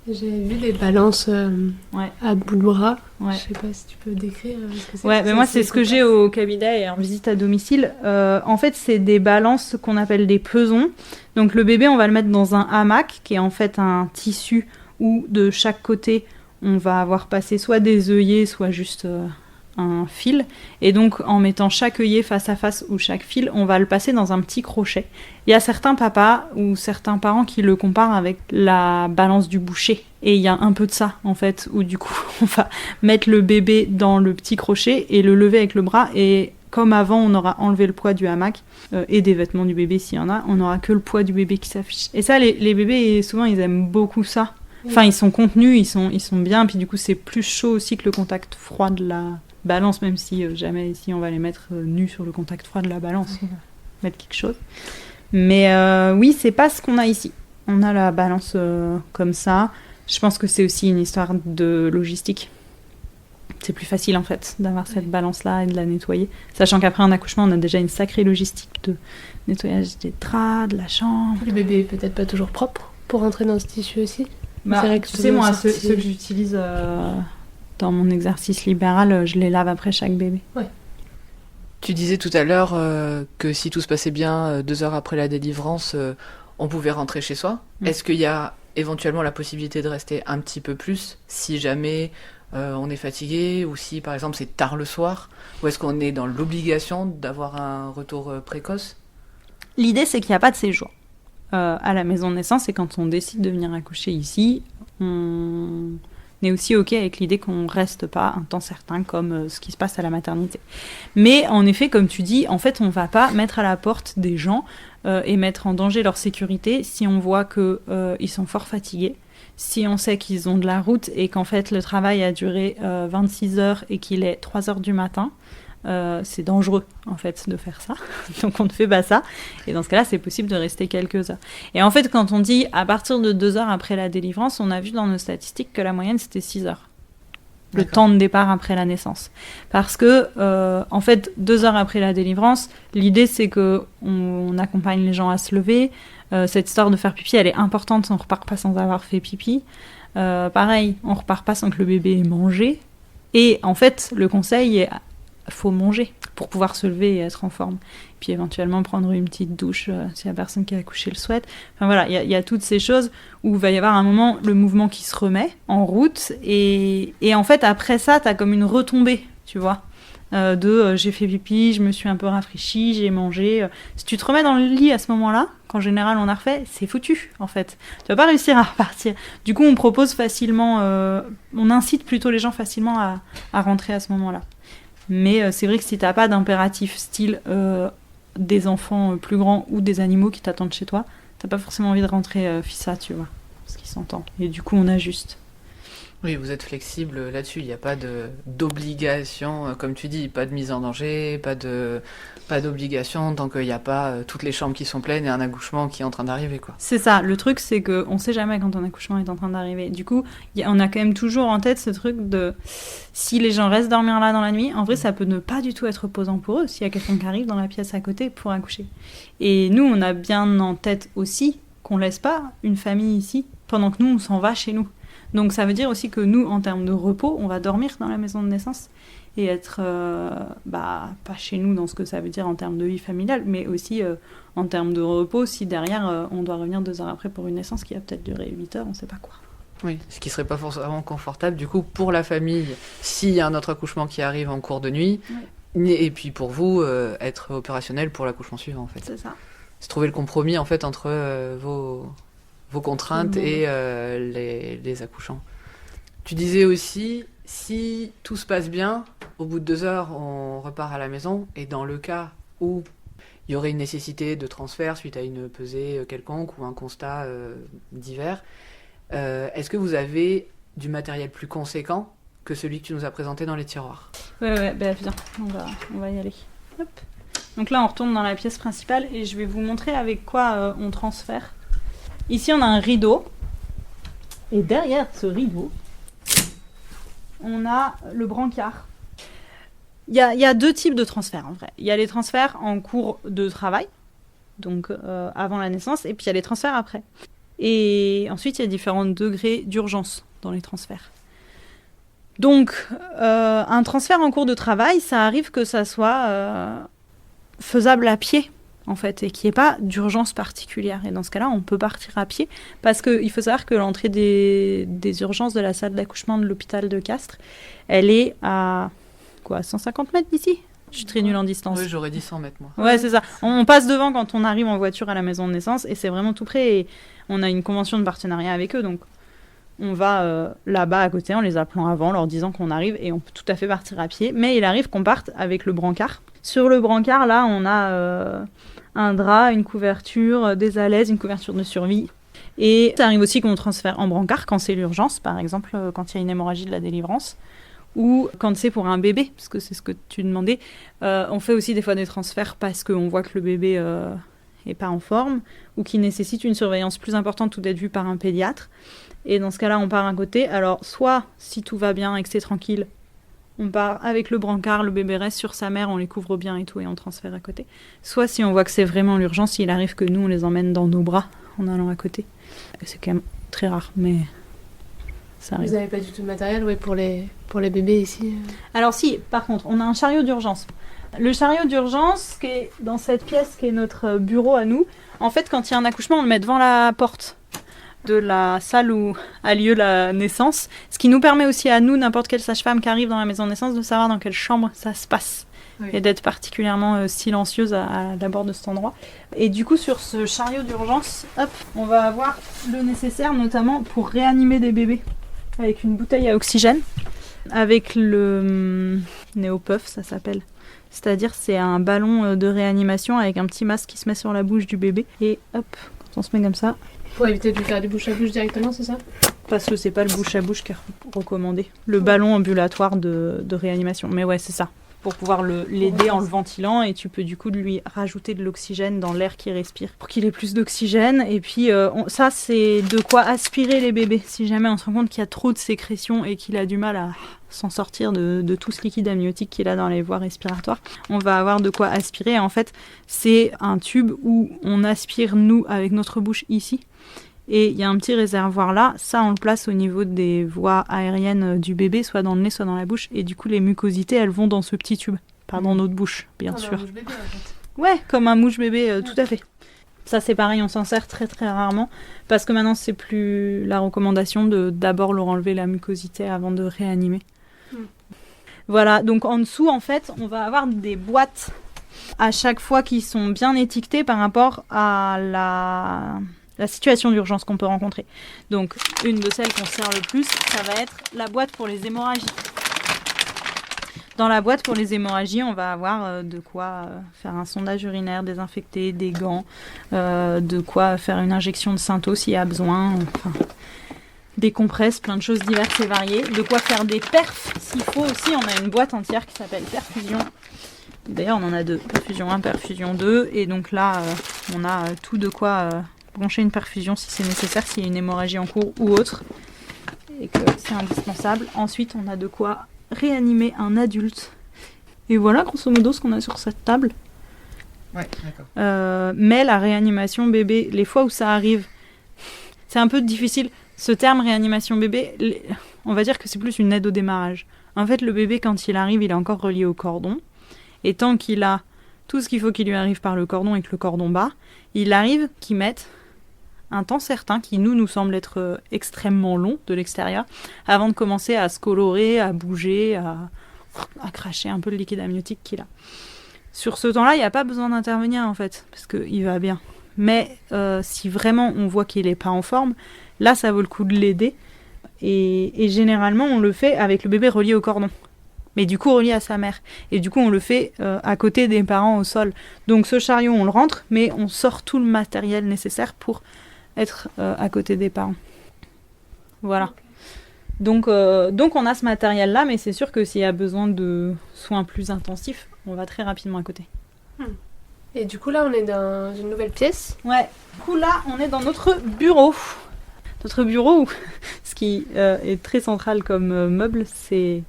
[SPEAKER 1] J'ai vu des balances à bout de bras.
[SPEAKER 3] Ouais.
[SPEAKER 1] Je sais pas si tu peux décrire ce que c'est.
[SPEAKER 3] Ouais, mais moi c'est ce que j'ai au cabinet et en visite à domicile. En fait, c'est des balances qu'on appelle des pesons. Donc le bébé, on va le mettre dans un hamac qui est en fait un tissu où de chaque côté on va avoir passé soit des œillets, soit juste un fil. Et donc en mettant chaque œillet face à face ou chaque fil, on va le passer dans un petit crochet. Il y a certains papas ou certains parents qui le comparent avec la balance du boucher. Et il y a un peu de ça, en fait, où du coup, on va mettre le bébé dans le petit crochet et le lever avec le bras. Et comme avant, on aura enlevé le poids du hamac et des vêtements du bébé s'il y en a, on n'aura que le poids du bébé qui s'affiche. Et ça, les bébés, souvent, ils aiment beaucoup ça. Enfin, ils sont contenus, ils sont bien. Puis du coup, c'est plus chaud aussi que le contact froid de la balance, même si jamais ici on va les mettre nus sur le contact froid de la balance, on va mettre quelque chose. Mais oui, c'est pas ce qu'on a ici. On a la balance comme ça. Je pense que c'est aussi une histoire de logistique. C'est plus facile en fait d'avoir cette balance-là et de la nettoyer. Sachant qu'après un accouchement, on a déjà une sacrée logistique de nettoyage des draps, de la chambre.
[SPEAKER 1] Le bébé est peut-être pas toujours propre pour rentrer dans ce tissu aussi.
[SPEAKER 3] C'est vrai que tu sais, moi, ceux que j'utilise dans mon exercice libéral, je les lave après chaque bébé.
[SPEAKER 1] Ouais.
[SPEAKER 4] Tu disais tout à l'heure que si tout se passait bien, 2 heures après la délivrance, on pouvait rentrer chez soi. Est-ce qu'il y a éventuellement la possibilité de rester un petit peu plus si jamais on est fatigué ou si par exemple c'est tard le soir, ou est-ce qu'on est dans l'obligation d'avoir un retour précoce ?
[SPEAKER 3] L'idée c'est qu'il n'y a pas de séjour à la maison de naissance, et quand on décide de venir accoucher ici, on est aussi ok avec l'idée qu'on reste pas un temps certain comme ce qui se passe à la maternité. Mais en effet, comme tu dis, en fait on va pas mettre à la porte des gens et mettre en danger leur sécurité si on voit qu'ils sont fort fatigués, si on sait qu'ils ont de la route et qu'en fait le travail a duré 26 heures et qu'il est 3 heures du matin. C'est dangereux en fait de faire ça, donc on ne fait pas ça, et dans ce cas-là c'est possible de rester quelques heures. Et en fait quand on dit à partir de 2 heures après la délivrance, on a vu dans nos statistiques que la moyenne c'était 6 heures, le temps de départ après la naissance, parce que en fait 2 heures après la délivrance, l'idée c'est que on accompagne les gens à se lever, Cette histoire de faire pipi, elle est importante, on repart pas sans avoir fait pipi. Pareil, on repart pas sans que le bébé ait mangé. Et en fait, le conseil est faut manger pour pouvoir se lever et être en forme. Puis éventuellement prendre une petite douche si la personne qui a accouché le souhaite. Enfin voilà, il y a toutes ces choses où il va y avoir un moment le mouvement qui se remet en route. Et en fait, après ça, t'as comme une retombée, tu vois. J'ai fait pipi, je me suis un peu rafraîchie, j'ai mangé. Si tu te remets dans le lit à ce moment-là, qu'en général on a refait, c'est foutu en fait. Tu vas pas réussir à repartir. Du coup, on propose facilement, on incite plutôt les gens facilement à rentrer à ce moment-là. Mais c'est vrai que si t'as pas d'impératif style des enfants plus grands ou des animaux qui t'attendent chez toi, t'as pas forcément envie de rentrer fissa, tu vois, parce qu'ils s'entendent. Et du coup, on ajuste.
[SPEAKER 4] Oui, vous êtes flexible là-dessus, il n'y a pas d'obligation, comme tu dis, pas de mise en danger, pas d'obligation tant qu'il n'y a pas toutes les chambres qui sont pleines et un accouchement qui est en train d'arriver, quoi.
[SPEAKER 3] C'est ça, le truc c'est qu'on ne sait jamais quand un accouchement est en train d'arriver. Du coup, on a quand même toujours en tête ce truc de si les gens restent dormir là dans la nuit, en vrai ça peut ne pas du tout être reposant pour eux s'il y a quelqu'un qui arrive dans la pièce à côté pour accoucher. Et nous, on a bien en tête aussi qu'on laisse pas une famille ici pendant que nous on s'en va chez nous. Donc ça veut dire aussi que nous, en termes de repos, on va dormir dans la maison de naissance et être pas chez nous dans ce que ça veut dire en termes de vie familiale, mais aussi en termes de repos, si derrière on doit revenir 2 heures après pour une naissance qui a peut-être duré 8 heures, on sait pas quoi.
[SPEAKER 4] Oui, ce qui serait pas forcément confortable du coup pour la famille s'il y a un autre accouchement qui arrive en cours de nuit, et puis pour vous être opérationnel pour l'accouchement suivant en fait.
[SPEAKER 3] C'est ça.
[SPEAKER 4] C'est trouver le compromis en fait entre vos contraintes et les accouchants. Tu disais aussi, si tout se passe bien, au bout de 2 heures, on repart à la maison. Et dans le cas où il y aurait une nécessité de transfert suite à une pesée quelconque ou un constat divers, est-ce que vous avez du matériel plus conséquent que celui que tu nous as présenté dans les tiroirs?
[SPEAKER 3] Ouais, viens, on va y aller. Hop. Donc là, on retourne dans la pièce principale et je vais vous montrer avec quoi on transfère. Ici, on a un rideau. Et derrière ce rideau, on a le brancard. Il y a 2 types de transferts, en vrai. Il y a les transferts en cours de travail, donc avant la naissance, et puis il y a les transferts après. Et ensuite, il y a différents degrés d'urgence dans les transferts. Donc, un transfert en cours de travail, ça arrive que ça soit faisable à pied, en fait, et qu'il n'y ait pas d'urgence particulière. Et dans ce cas-là, on peut partir à pied, parce qu'il faut savoir que l'entrée des urgences de la salle d'accouchement de l'hôpital de Castres, elle est à 150 mètres d'ici. Je suis très nulle en distance.
[SPEAKER 4] Oui, j'aurais dit 100 mètres, moi.
[SPEAKER 3] Ouais, c'est ça. On passe devant quand on arrive en voiture à la maison de naissance, et c'est vraiment tout près, et on a une convention de partenariat avec eux, donc on va là-bas à côté en les appelant avant, leur disant qu'on arrive, et on peut tout à fait partir à pied. Mais il arrive qu'on parte avec le brancard. Sur le brancard, là, on a un drap, une couverture, des alaises, une couverture de survie. Et ça arrive aussi qu'on transfère en brancard quand c'est l'urgence, par exemple, quand il y a une hémorragie de la délivrance, ou quand c'est pour un bébé, parce que c'est ce que tu demandais. On fait aussi des fois des transferts parce qu'on voit que le bébé n'est pas en forme, ou qui nécessite une surveillance plus importante ou d'être vu par un pédiatre. Et dans ce cas-là, on part à côté. Alors, soit, si tout va bien et que c'est tranquille, on part avec le brancard, le bébé reste sur sa mère, on les couvre bien et tout, et on transfère à côté. Soit, si on voit que c'est vraiment l'urgence, il arrive que nous, on les emmène dans nos bras en allant à côté. Et c'est quand même très rare, mais ça arrive.
[SPEAKER 1] Vous n'avez pas du tout de matériel pour les bébés ici
[SPEAKER 3] Alors si, par contre, on a un chariot d'urgence. Le chariot d'urgence, qui est dans cette pièce, qui est notre bureau à nous, en fait, quand il y a un accouchement, on le met devant la porte de la salle où a lieu la naissance, ce qui nous permet aussi à nous, n'importe quelle sage-femme qui arrive dans la maison de naissance, de savoir dans quelle chambre ça se passe. Oui. Et d'être particulièrement silencieuse à l'abord de cet endroit. Et du coup, sur ce chariot d'urgence, hop, on va avoir le nécessaire, notamment pour réanimer des bébés, avec une bouteille à oxygène, avec le néopuff, ça s'appelle. C'est-à-dire, c'est un ballon de réanimation avec un petit masque qui se met sur la bouche du bébé. Et hop, quand on se met comme ça...
[SPEAKER 1] Pour éviter de lui faire du bouche à bouche directement, c'est ça?
[SPEAKER 3] Parce que c'est pas le bouche à bouche qui est recommandé. Le ballon ambulatoire de réanimation. Mais ouais, c'est ça. pour pouvoir l'aider en le ventilant, et tu peux du coup lui rajouter de l'oxygène dans l'air qu'il respire pour qu'il ait plus d'oxygène. Et puis ça, c'est de quoi aspirer les bébés. Si jamais on se rend compte qu'il y a trop de sécrétion et qu'il a du mal à s'en sortir de tout ce liquide amniotique qu'il a dans les voies respiratoires, on va avoir de quoi aspirer. En fait, c'est un tube où on aspire, nous, avec notre bouche ici. Et il y a un petit réservoir là, ça on le place au niveau des voies aériennes du bébé, soit dans le nez, soit dans la bouche, et du coup les mucosités elles vont dans ce petit tube, pas dans notre bouche, bien sûr.
[SPEAKER 1] Un mouche bébé, en fait.
[SPEAKER 3] Ouais, comme un mouche bébé, tout à fait. Ça c'est pareil, on s'en sert très très rarement, parce que maintenant c'est plus la recommandation de d'abord leur enlever la mucosité avant de réanimer. Voilà, donc en dessous en fait on va avoir des boîtes à chaque fois qui sont bien étiquetées par rapport à la situation d'urgence qu'on peut rencontrer. Donc, une de celles qu'on sert le plus, ça va être la boîte pour les hémorragies. Dans la boîte pour les hémorragies, on va avoir de quoi faire un sondage urinaire, désinfecter, des gants, de quoi faire une injection de Synto s'il y a besoin, des compresses, plein de choses diverses et variées, de quoi faire des perfs s'il faut aussi. On a une boîte entière qui s'appelle perfusion. D'ailleurs, on en a deux, perfusion 1, perfusion 2, et donc là, on a tout de quoi brancher une perfusion si c'est nécessaire, s'il y a une hémorragie en cours ou autre, et que c'est indispensable. Ensuite, on a de quoi réanimer un adulte. Et voilà, grosso modo, ce qu'on a sur cette table.
[SPEAKER 2] Ouais, d'accord.
[SPEAKER 3] Mais la réanimation bébé, les fois où ça arrive, c'est un peu difficile. Ce terme réanimation bébé, on va dire que c'est plus une aide au démarrage. En fait, le bébé, quand il arrive, il est encore relié au cordon. Et tant qu'il a tout ce qu'il faut qu'il lui arrive par le cordon et que le cordon bat, il arrive qu'il mette un temps certain qui nous semble être extrêmement long de l'extérieur, avant de commencer à se colorer, à bouger, à cracher un peu le liquide amniotique qu'il a. Sur ce temps-là, il n'y a pas besoin d'intervenir en fait, parce qu'il va bien. Mais si vraiment on voit qu'il n'est pas en forme, là ça vaut le coup de l'aider. Et généralement on le fait avec le bébé relié au cordon. Mais du coup relié à sa mère. Et du coup on le fait à côté des parents au sol. Donc ce chariot on le rentre, mais on sort tout le matériel nécessaire pour être à côté des parents. Voilà. Donc on a ce matériel-là, mais c'est sûr que s'il y a besoin de soins plus intensifs, on va très rapidement à côté.
[SPEAKER 1] Et du coup, là, on est dans une nouvelle pièce.
[SPEAKER 3] Ouais. Du coup, là, on est dans notre bureau. Notre bureau, ce qui est très central comme meuble, c'est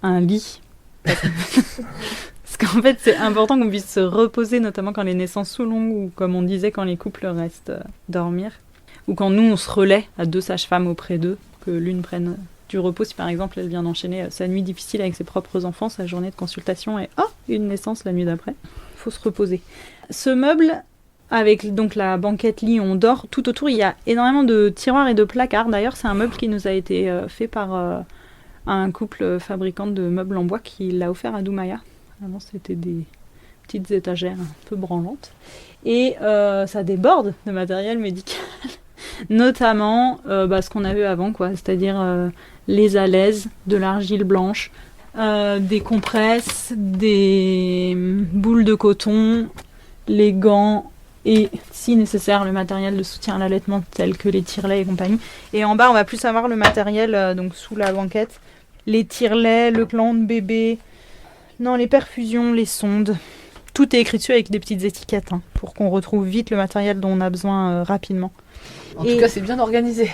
[SPEAKER 3] un lit. Parce qu'en fait, c'est important qu'on puisse se reposer, notamment quand les naissances sont longues, ou comme on disait, quand les couples restent dormir. Ou quand nous, on se relaie à 2 sages-femmes auprès d'eux, que l'une prenne du repos, si par exemple elle vient d'enchaîner sa nuit difficile avec ses propres enfants, sa journée de consultation, et une naissance la nuit d'après. Il faut se reposer. Ce meuble, avec donc la banquette lit, on dort. Tout autour, il y a énormément de tiroirs et de placards. D'ailleurs, c'est un meuble qui nous a été fait par un couple fabricant de meubles en bois qui l'a offert à Doumaya. Avant, c'était des petites étagères un peu branlantes. Et ça déborde de matériel médical. Notamment ce qu'on a vu avant, quoi. C'est-à-dire les alaises, de l'argile blanche, des compresses, des boules de coton, les gants et, si nécessaire, le matériel de soutien à l'allaitement tel que les tire-laits et compagnie. Et en bas, on va plus avoir le matériel donc sous la banquette. Les tire-laits, le plan de bébé, les perfusions, les sondes. Tout est écrit dessus avec des petites étiquettes pour qu'on retrouve vite le matériel dont on a besoin rapidement.
[SPEAKER 4] En tout cas, c'est bien organisé.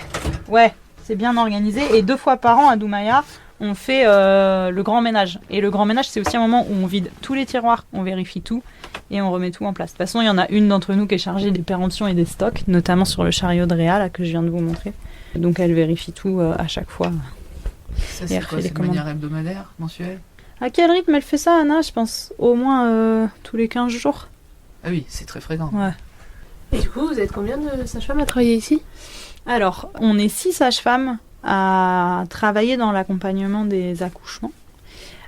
[SPEAKER 3] Ouais, c'est bien organisé. Et 2 fois par an à Doumaya, on fait le grand ménage. Et le grand ménage, c'est aussi un moment où on vide tous les tiroirs, on vérifie tout et on remet tout en place. De toute façon, il y en a une d'entre nous qui est chargée des péremptions et des stocks, notamment sur le chariot de Réa, là, que je viens de vous montrer. Donc elle vérifie tout à chaque fois.
[SPEAKER 4] Ça, c'est quoi? C'est de manière hebdomadaire, mensuelle?
[SPEAKER 3] À quel rythme elle fait ça, Anna? Je pense au moins tous les 15 jours.
[SPEAKER 4] Ah oui, c'est très fréquent.
[SPEAKER 3] Ouais.
[SPEAKER 1] Et du coup, vous êtes combien de sages-femmes à travailler ici?
[SPEAKER 3] Alors, on est 6 sages-femmes à travailler dans l'accompagnement des accouchements.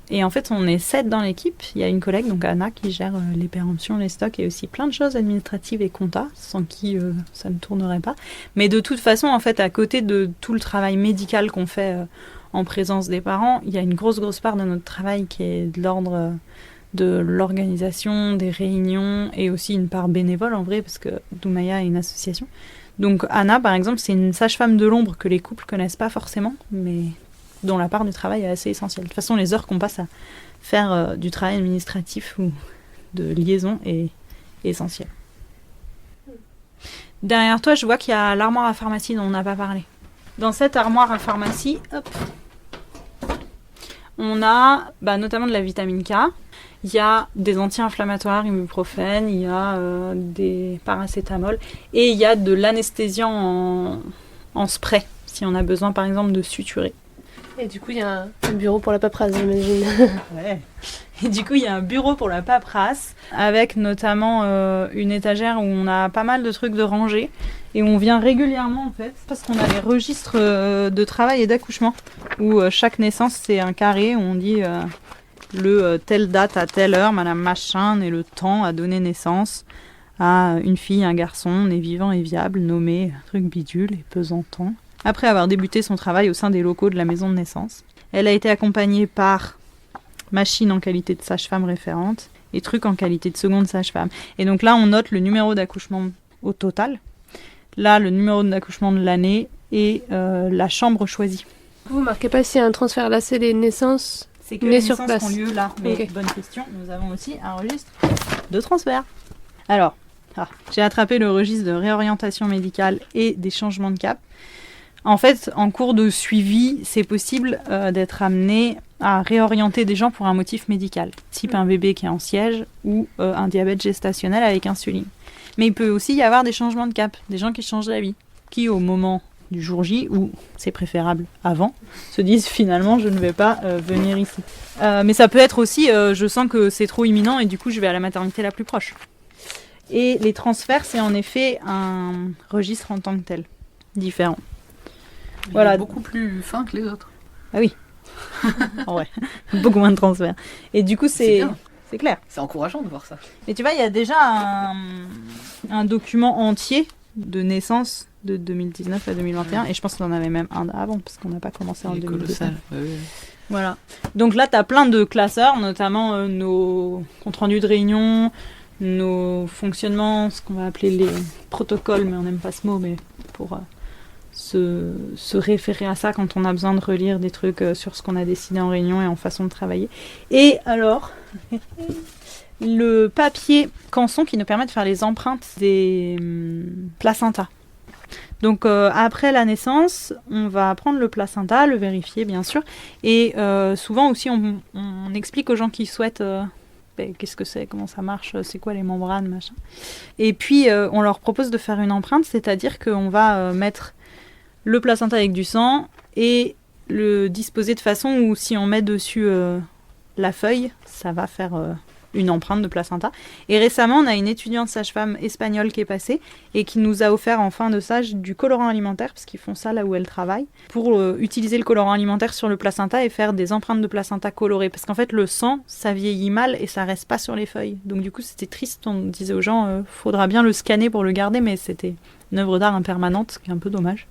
[SPEAKER 3] Et en fait, on est 7 dans l'équipe. Il y a une collègue, donc Anna, qui gère les péremptions, les stocks et aussi plein de choses administratives et compta, sans qui ça ne tournerait pas. Mais de toute façon, en fait, à côté de tout le travail médical qu'on fait en présence des parents, il y a une grosse part de notre travail qui est de l'ordre de l'organisation, des réunions et aussi une part bénévole en vrai, parce que Doumaya est une association. Donc Anna, par exemple, c'est une sage-femme de l'ombre que les couples connaissent pas forcément, mais dont la part du travail est assez essentielle. De toute façon, les heures qu'on passe à faire du travail administratif ou de liaison est essentielle. Derrière toi, je vois qu'il y a l'armoire à pharmacie dont on n'a pas parlé. Dans cette armoire à pharmacie, on a notamment de la vitamine K, il y a des anti-inflammatoires, ibuprofène, il y a des paracétamol et il y a de l'anesthésiant en spray, si on a besoin par exemple de suturer.
[SPEAKER 1] Et du coup, il y a un bureau pour la paperasse, j'imagine.
[SPEAKER 3] Ouais. Et du coup, il y a un bureau pour la paperasse, avec notamment une étagère où on a pas mal de trucs de rangée. Et on vient régulièrement, en fait, parce qu'on a les registres de travail et d'accouchement, où chaque naissance, c'est un carré, où on dit telle date à telle heure, madame machin, et le temps a donné naissance à une fille, un garçon, né vivant et viable, nommé truc bidule et pesant temps. Après avoir débuté son travail au sein des locaux de la maison de naissance, elle a été accompagnée par machine en qualité de sage-femme référente et truc en qualité de seconde sage-femme. Et donc là, on note le numéro d'accouchement au total, là, le numéro d'accouchement de l'année et la chambre choisie.
[SPEAKER 1] Vous ne marquez pas s'il y a un transfert, là, c'est les naissances
[SPEAKER 3] C'est que les
[SPEAKER 1] sur
[SPEAKER 3] naissances
[SPEAKER 1] place.
[SPEAKER 3] ont lieu là. Mais
[SPEAKER 1] Ok.
[SPEAKER 3] bonne question, nous avons aussi un registre de transfert. Alors, j'ai attrapé le registre de réorientation médicale et des changements de cap. En fait, en cours de suivi, c'est possible d'être amené à réorienter des gens pour un motif médical, type un bébé qui est en siège ou un diabète gestationnel avec insuline. Mais il peut aussi y avoir des changements de cap, des gens qui changent d'avis, qui au moment du jour J, ou c'est préférable avant, se disent finalement je ne vais pas venir ici. Mais ça peut être aussi je sens que c'est trop imminent et du coup je vais à la maternité la plus proche. Et les transferts, c'est en effet un registre en tant que tel, différent.
[SPEAKER 4] Voilà. Beaucoup plus fin que les autres.
[SPEAKER 3] Ah oui. Ouais, beaucoup moins de transferts. Et du coup, c'est clair.
[SPEAKER 4] C'est encourageant de voir ça.
[SPEAKER 3] Et tu vois, il y a déjà un document entier de naissance de 2019 à 2021. Et je pense qu'on en avait même un avant, parce qu'on n'a pas commencé en 2019. Voilà. Donc là, tu as plein de classeurs, notamment nos comptes rendus de réunion, nos fonctionnements, ce qu'on va appeler les protocoles, mais on n'aime pas ce mot, mais pour se référer à ça quand on a besoin de relire des trucs sur ce qu'on a décidé en réunion et en façon de travailler. Et alors, le papier canson qui nous permet de faire les empreintes des placentas. Donc après la naissance, on va prendre le placenta, le vérifier bien sûr, et souvent aussi on explique aux gens qui souhaitent qu'est-ce que c'est, comment ça marche, c'est quoi les membranes, machin. Et puis on leur propose de faire une empreinte, c'est-à-dire qu'on va mettre le placenta avec du sang et le disposer de façon où si on met dessus la feuille, ça va faire une empreinte de placenta. Et récemment, on a une étudiante sage-femme espagnole qui est passée et qui nous a offert en fin de stage du colorant alimentaire, parce qu'ils font ça là où elle travaille, pour utiliser le colorant alimentaire sur le placenta et faire des empreintes de placenta colorées. Parce qu'en fait, le sang, ça vieillit mal et ça reste pas sur les feuilles. Donc du coup, c'était triste. On disait aux gens, faudra bien le scanner pour le garder, mais c'était une œuvre d'art impermanente, ce qui est un peu dommage.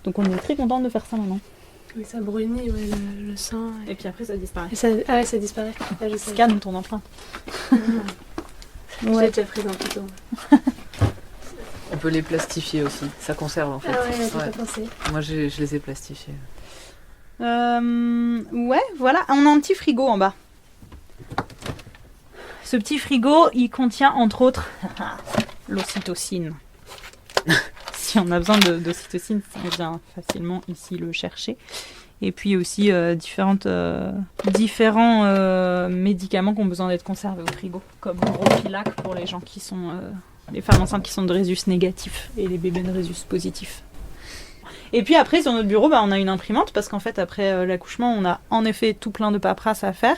[SPEAKER 3] Donc on est très contente de faire ça maintenant.
[SPEAKER 1] Oui, ça brunit, ouais, le sang.
[SPEAKER 3] Et puis après, ça disparaît.
[SPEAKER 1] Et ça... Ah ouais, ça disparaît. Ah, je sais.
[SPEAKER 3] Scanne ton empreinte.
[SPEAKER 1] J'ai déjà pris un plutôt.
[SPEAKER 4] On peut les plastifier aussi, ça conserve en fait.
[SPEAKER 1] Ah ouais, j'ai pas pensé.
[SPEAKER 4] Moi je les ai plastifiés.
[SPEAKER 3] Ouais, voilà, on a un petit frigo en bas. Ce petit frigo, il contient entre autres l'ocytocine. Si on a besoin d'ocytocine, on vient facilement ici le chercher. Et puis aussi différents médicaments qui ont besoin d'être conservés au frigo, comme le Ropilac pour les gens qui sont les femmes enceintes qui sont de rhésus négatifs et les bébés de rhésus positifs. Et puis après, sur notre bureau, on a une imprimante parce qu'en fait, après l'accouchement, on a en effet tout plein de paperasse à faire,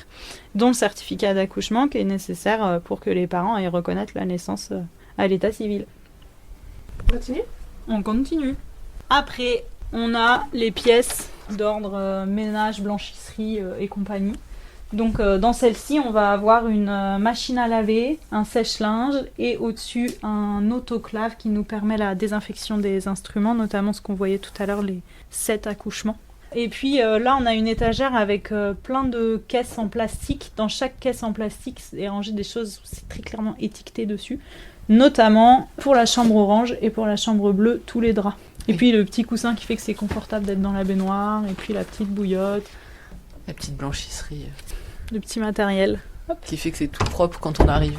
[SPEAKER 3] dont le certificat d'accouchement qui est nécessaire pour que les parents aillent reconnaître la naissance à l'état civil.
[SPEAKER 1] On continue ?
[SPEAKER 3] On continue. Après, on a les pièces d'ordre ménage, blanchisserie et compagnie. Donc dans celle-ci, on va avoir une machine à laver, un sèche-linge et au-dessus un autoclave qui nous permet la désinfection des instruments, notamment ce qu'on voyait tout à l'heure, les 7 accouchements. Et puis là, on a une étagère avec plein de caisses en plastique. Dans chaque caisse en plastique, est rangé des choses, c'est très clairement étiqueté dessus. Notamment pour la chambre orange et pour la chambre bleue, tous les draps. Et puis le petit coussin qui fait que c'est confortable d'être dans la baignoire, et puis la petite bouillotte.
[SPEAKER 4] La petite blanchisserie.
[SPEAKER 3] Le petit matériel.
[SPEAKER 4] Qui fait que c'est tout propre quand on arrive.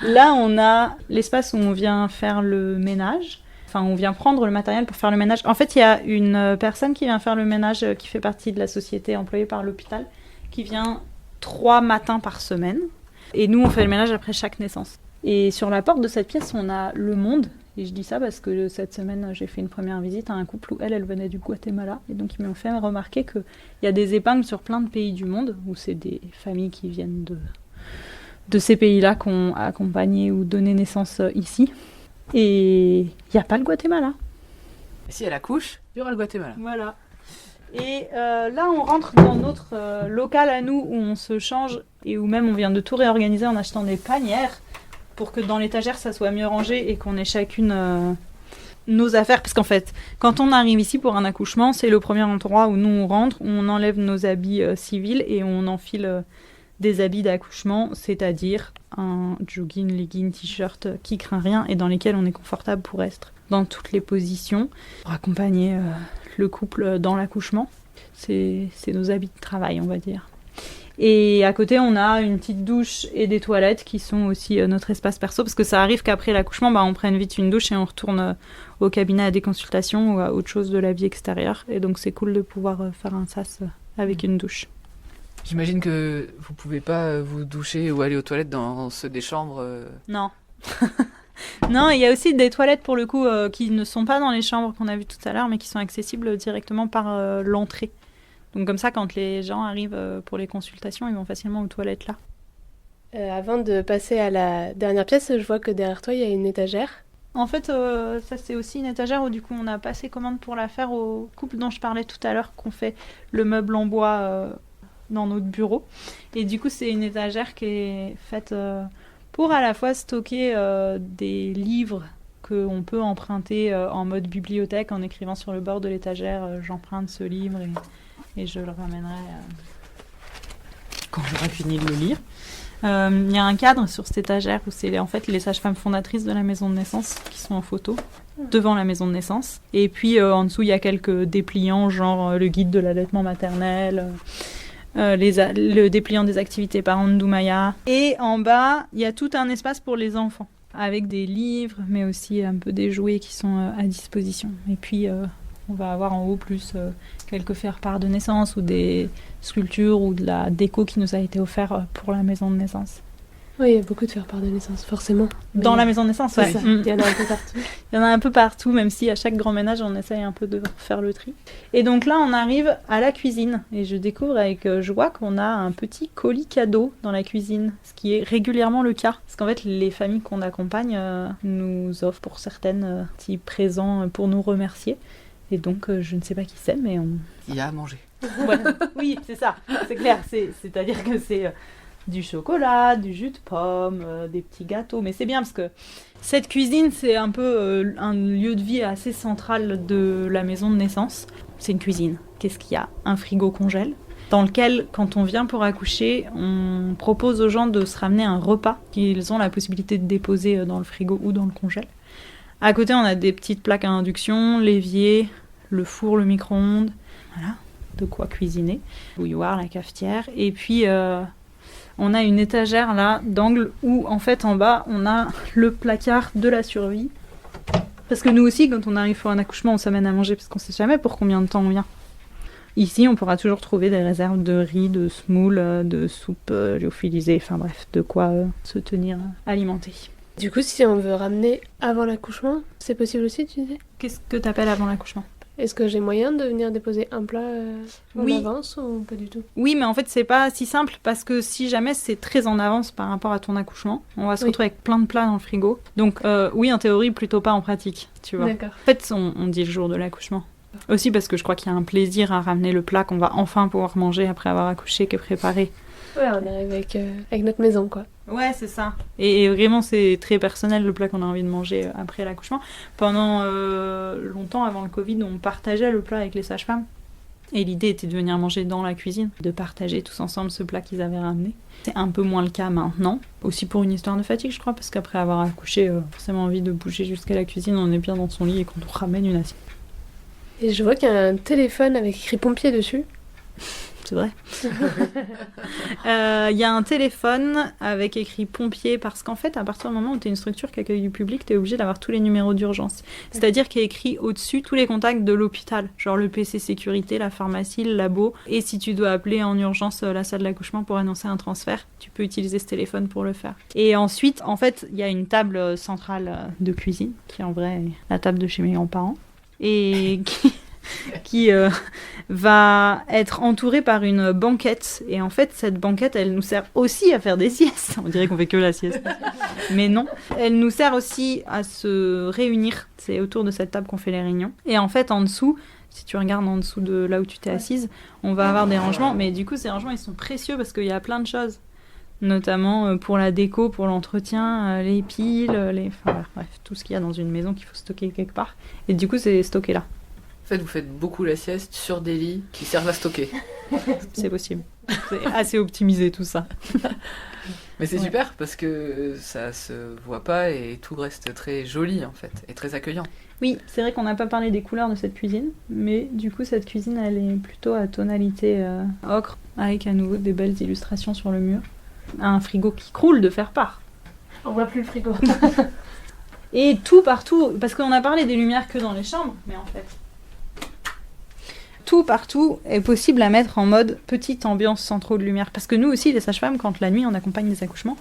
[SPEAKER 3] Là, on a l'espace où on vient faire le ménage. Enfin, on vient prendre le matériel pour faire le ménage. En fait, il y a une personne qui vient faire le ménage qui fait partie de la société employée par l'hôpital, qui vient 3 matins par semaine. Et nous, on fait le ménage après chaque naissance. Et sur la porte de cette pièce, on a Le Monde. Et je dis ça parce que cette semaine, j'ai fait une première visite à un couple où elle venait du Guatemala. Et donc, ils m'ont fait remarquer qu'il y a des épingles sur plein de pays du monde, où c'est des familles qui viennent de ces pays-là qui ont accompagné ou donné naissance ici. Et il n'y a pas le Guatemala.
[SPEAKER 4] Et si elle accouche, il y aura le Guatemala.
[SPEAKER 3] Voilà. Et là, on rentre dans notre local à nous où on se change et où même on vient de tout réorganiser en achetant des panières pour que dans l'étagère, ça soit mieux rangé et qu'on ait chacune nos affaires. Parce qu'en fait, quand on arrive ici pour un accouchement, c'est le premier endroit où nous on rentre, où on enlève nos habits civils et on enfile des habits d'accouchement, c'est-à-dire un jogging, legging, t-shirt qui craint rien et dans lesquels on est confortable pour être dans toutes les positions, pour accompagner le couple dans l'accouchement. C'est nos habits de travail, on va dire. Et à côté, on a une petite douche et des toilettes qui sont aussi notre espace perso, parce que ça arrive qu'après l'accouchement, on prenne vite une douche et on retourne au cabinet à des consultations ou à autre chose de la vie extérieure. Et donc, c'est cool de pouvoir faire un sas avec une douche.
[SPEAKER 4] J'imagine que vous pouvez pas vous doucher ou aller aux toilettes dans ceux des chambres.
[SPEAKER 3] Non. Non, il y a aussi des toilettes pour le coup qui ne sont pas dans les chambres qu'on a vues tout à l'heure, mais qui sont accessibles directement par l'entrée. Donc comme ça, quand les gens arrivent pour les consultations, ils vont facilement aux toilettes là.
[SPEAKER 1] Avant de passer à la dernière pièce, je vois que derrière toi, il y a une étagère.
[SPEAKER 3] En fait, ça c'est aussi une étagère où du coup on a passé commande pour la faire au couple dont je parlais tout à l'heure, qu'on fait le meuble en bois dans notre bureau. Et du coup, c'est une étagère qui est faite pour à la fois stocker des livres qu'on peut emprunter en mode bibliothèque en écrivant sur le bord de l'étagère j'emprunte ce livre et je le ramènerai quand j'aurai fini de le lire. Il y a un cadre sur cette étagère où c'est en fait les sages-femmes fondatrices de la maison de naissance qui sont en photo devant la maison de naissance. Et puis en dessous, il y a quelques dépliants, genre le guide de l'allaitement maternel, le dépliant des activités parents de Doumaya. Et en bas, il y a tout un espace pour les enfants, avec des livres, mais aussi un peu des jouets qui sont à disposition. Et puis, on va avoir en haut plus quelques faire-part de naissance ou des sculptures ou de la déco qui nous a été offerte pour la maison de naissance.
[SPEAKER 1] Oui, il y a beaucoup de faire-part de naissance, forcément.
[SPEAKER 3] Dans la maison de naissance, ouais.
[SPEAKER 1] Il y en a un peu partout.
[SPEAKER 3] Il y en a un peu partout, même si à chaque grand ménage, on essaye un peu de faire le tri. Et donc là, on arrive à la cuisine. Et je découvre avec joie qu'on a un petit colis cadeau dans la cuisine, ce qui est régulièrement le cas. Parce qu'en fait, les familles qu'on accompagne nous offrent pour certaines petits présents pour nous remercier. Et donc, je ne sais pas qui c'est, mais on...
[SPEAKER 4] Il y a à manger.
[SPEAKER 3] Ouais. Oui, c'est ça, c'est clair. C'est-à-dire que c'est... du chocolat, du jus de pomme, des petits gâteaux. Mais c'est bien parce que cette cuisine, c'est un peu un lieu de vie assez central de la maison de naissance. C'est une cuisine. Qu'est-ce qu'il y a ? Un frigo congèle dans lequel, quand on vient pour accoucher, on propose aux gens de se ramener un repas qu'ils ont la possibilité de déposer dans le frigo ou dans le congèle. À côté, on a des petites plaques à induction, l'évier, le four, le micro-ondes. Voilà, de quoi cuisiner. Bouilloire, la cafetière. Et puis... on a une étagère là, d'angle, où en fait en bas on a le placard de la survie. Parce que nous aussi, quand on arrive pour un accouchement, on s'amène à manger parce qu'on sait jamais pour combien de temps on vient. Ici, on pourra toujours trouver des réserves de riz, de semoule, de soupe lyophilisée, enfin bref, de quoi se tenir alimenté.
[SPEAKER 1] Du coup, si on veut ramener avant l'accouchement, c'est possible aussi, tu disais ?
[SPEAKER 3] Qu'est-ce que t'appelles avant l'accouchement ?
[SPEAKER 1] Est-ce que j'ai moyen de venir déposer un plat en
[SPEAKER 3] Oui.
[SPEAKER 1] avance ou pas du tout ?
[SPEAKER 3] Oui, mais en fait, c'est pas si simple parce que si jamais c'est très en avance par rapport à ton accouchement, on va se retrouver avec plein de plats dans le frigo. Donc, oui, en théorie, plutôt pas en pratique, tu vois.
[SPEAKER 1] D'accord.
[SPEAKER 3] En fait, on dit le jour de l'accouchement. Aussi parce que je crois qu'il y a un plaisir à ramener le plat qu'on va enfin pouvoir manger après avoir accouché qui est préparé.
[SPEAKER 1] Ouais, on arrive avec notre maison, quoi.
[SPEAKER 3] Ouais, c'est ça. Et vraiment, c'est très personnel le plat qu'on a envie de manger après l'accouchement. Pendant longtemps, avant le Covid, on partageait le plat avec les sages-femmes. Et l'idée était de venir manger dans la cuisine, de partager tous ensemble ce plat qu'ils avaient ramené. C'est un peu moins le cas maintenant, aussi pour une histoire de fatigue je crois, parce qu'après avoir accouché, forcément envie de bouger jusqu'à la cuisine, on est bien dans son lit et qu'on nous ramène une assiette.
[SPEAKER 1] Et je vois qu'il y a un téléphone avec écrit pompier dessus.
[SPEAKER 3] C'est vrai. Il y a un téléphone avec écrit pompier parce qu'en fait, à partir du moment où tu es une structure qui accueille du public, tu es obligé d'avoir tous les numéros d'urgence. C'est-à-dire qu'il y a écrit au-dessus tous les contacts de l'hôpital, genre le PC sécurité, la pharmacie, le labo. Et si tu dois appeler en urgence la salle d'accouchement pour annoncer un transfert, tu peux utiliser ce téléphone pour le faire. Et ensuite, en fait, il y a une table centrale de cuisine, qui est en vrai la table de chez mes grands-parents, et qui va être entourée par une banquette. Et en fait, cette banquette, elle nous sert aussi à faire des siestes. On dirait qu'on fait que la sieste. Mais non. Elle nous sert aussi à se réunir. C'est autour de cette table qu'on fait les réunions. Et en fait, en dessous, si tu regardes en dessous de là où tu t'es assise, on va avoir des rangements. Mais du coup, ces rangements, ils sont précieux parce qu'il y a plein de choses. Notamment pour la déco, pour l'entretien, les piles, enfin, bref, tout ce qu'il y a dans une maison qu'il faut stocker quelque part. Et du coup, c'est stocké là.
[SPEAKER 4] En fait, vous faites beaucoup la sieste sur des lits qui servent à stocker.
[SPEAKER 3] C'est possible. C'est assez optimisé tout ça.
[SPEAKER 4] Mais c'est super parce que ça se voit pas et tout reste très joli en fait et très accueillant.
[SPEAKER 3] Oui, c'est vrai qu'on n'a pas parlé des couleurs de cette cuisine, mais du coup cette cuisine elle est plutôt à tonalité ocre avec à nouveau des belles illustrations sur le mur. Un frigo qui croule de faire part.
[SPEAKER 1] On voit plus le frigo.
[SPEAKER 3] Et tout partout, parce qu'on a parlé des lumières que dans les chambres, mais en fait... Tout partout est possible à mettre en mode petite ambiance sans trop de lumière. Parce que nous aussi, les sages-femmes, quand la nuit on accompagne des accouchements,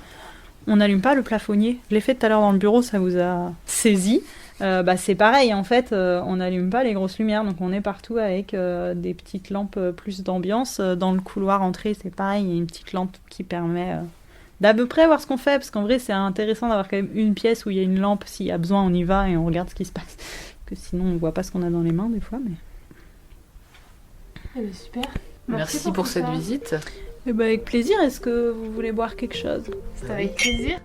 [SPEAKER 3] on n'allume pas le plafonnier. Je l'ai fait tout à l'heure dans le bureau, ça vous a saisi. C'est pareil, en fait, on n'allume pas les grosses lumières. Donc on est partout avec des petites lampes plus d'ambiance. Dans le couloir entrée, c'est pareil, il y a une petite lampe qui permet d'à peu près voir ce qu'on fait. Parce qu'en vrai, c'est intéressant d'avoir quand même une pièce où il y a une lampe. S'il y a besoin, on y va et on regarde ce qui se passe. Que sinon, on ne voit pas ce qu'on a dans les mains des fois, mais...
[SPEAKER 1] Eh bien, super.
[SPEAKER 4] Merci pour cette visite.
[SPEAKER 3] Eh ben, avec plaisir. Est-ce que vous voulez boire quelque chose ?
[SPEAKER 1] C'est avec plaisir.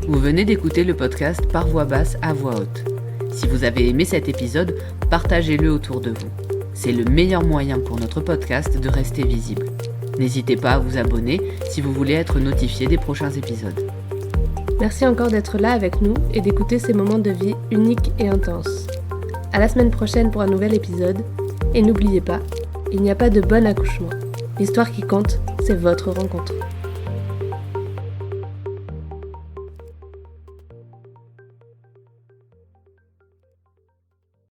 [SPEAKER 2] Vous venez d'écouter le podcast Par voix basse à voix haute. Si vous avez aimé cet épisode, partagez-le autour de vous. C'est le meilleur moyen pour notre podcast de rester visible. N'hésitez pas à vous abonner si vous voulez être notifié des prochains épisodes.
[SPEAKER 1] Merci encore d'être là avec nous et d'écouter ces moments de vie uniques et intenses. À la semaine prochaine pour un nouvel épisode. Et n'oubliez pas, il n'y a pas de bon accouchement. L'histoire qui compte, c'est votre rencontre.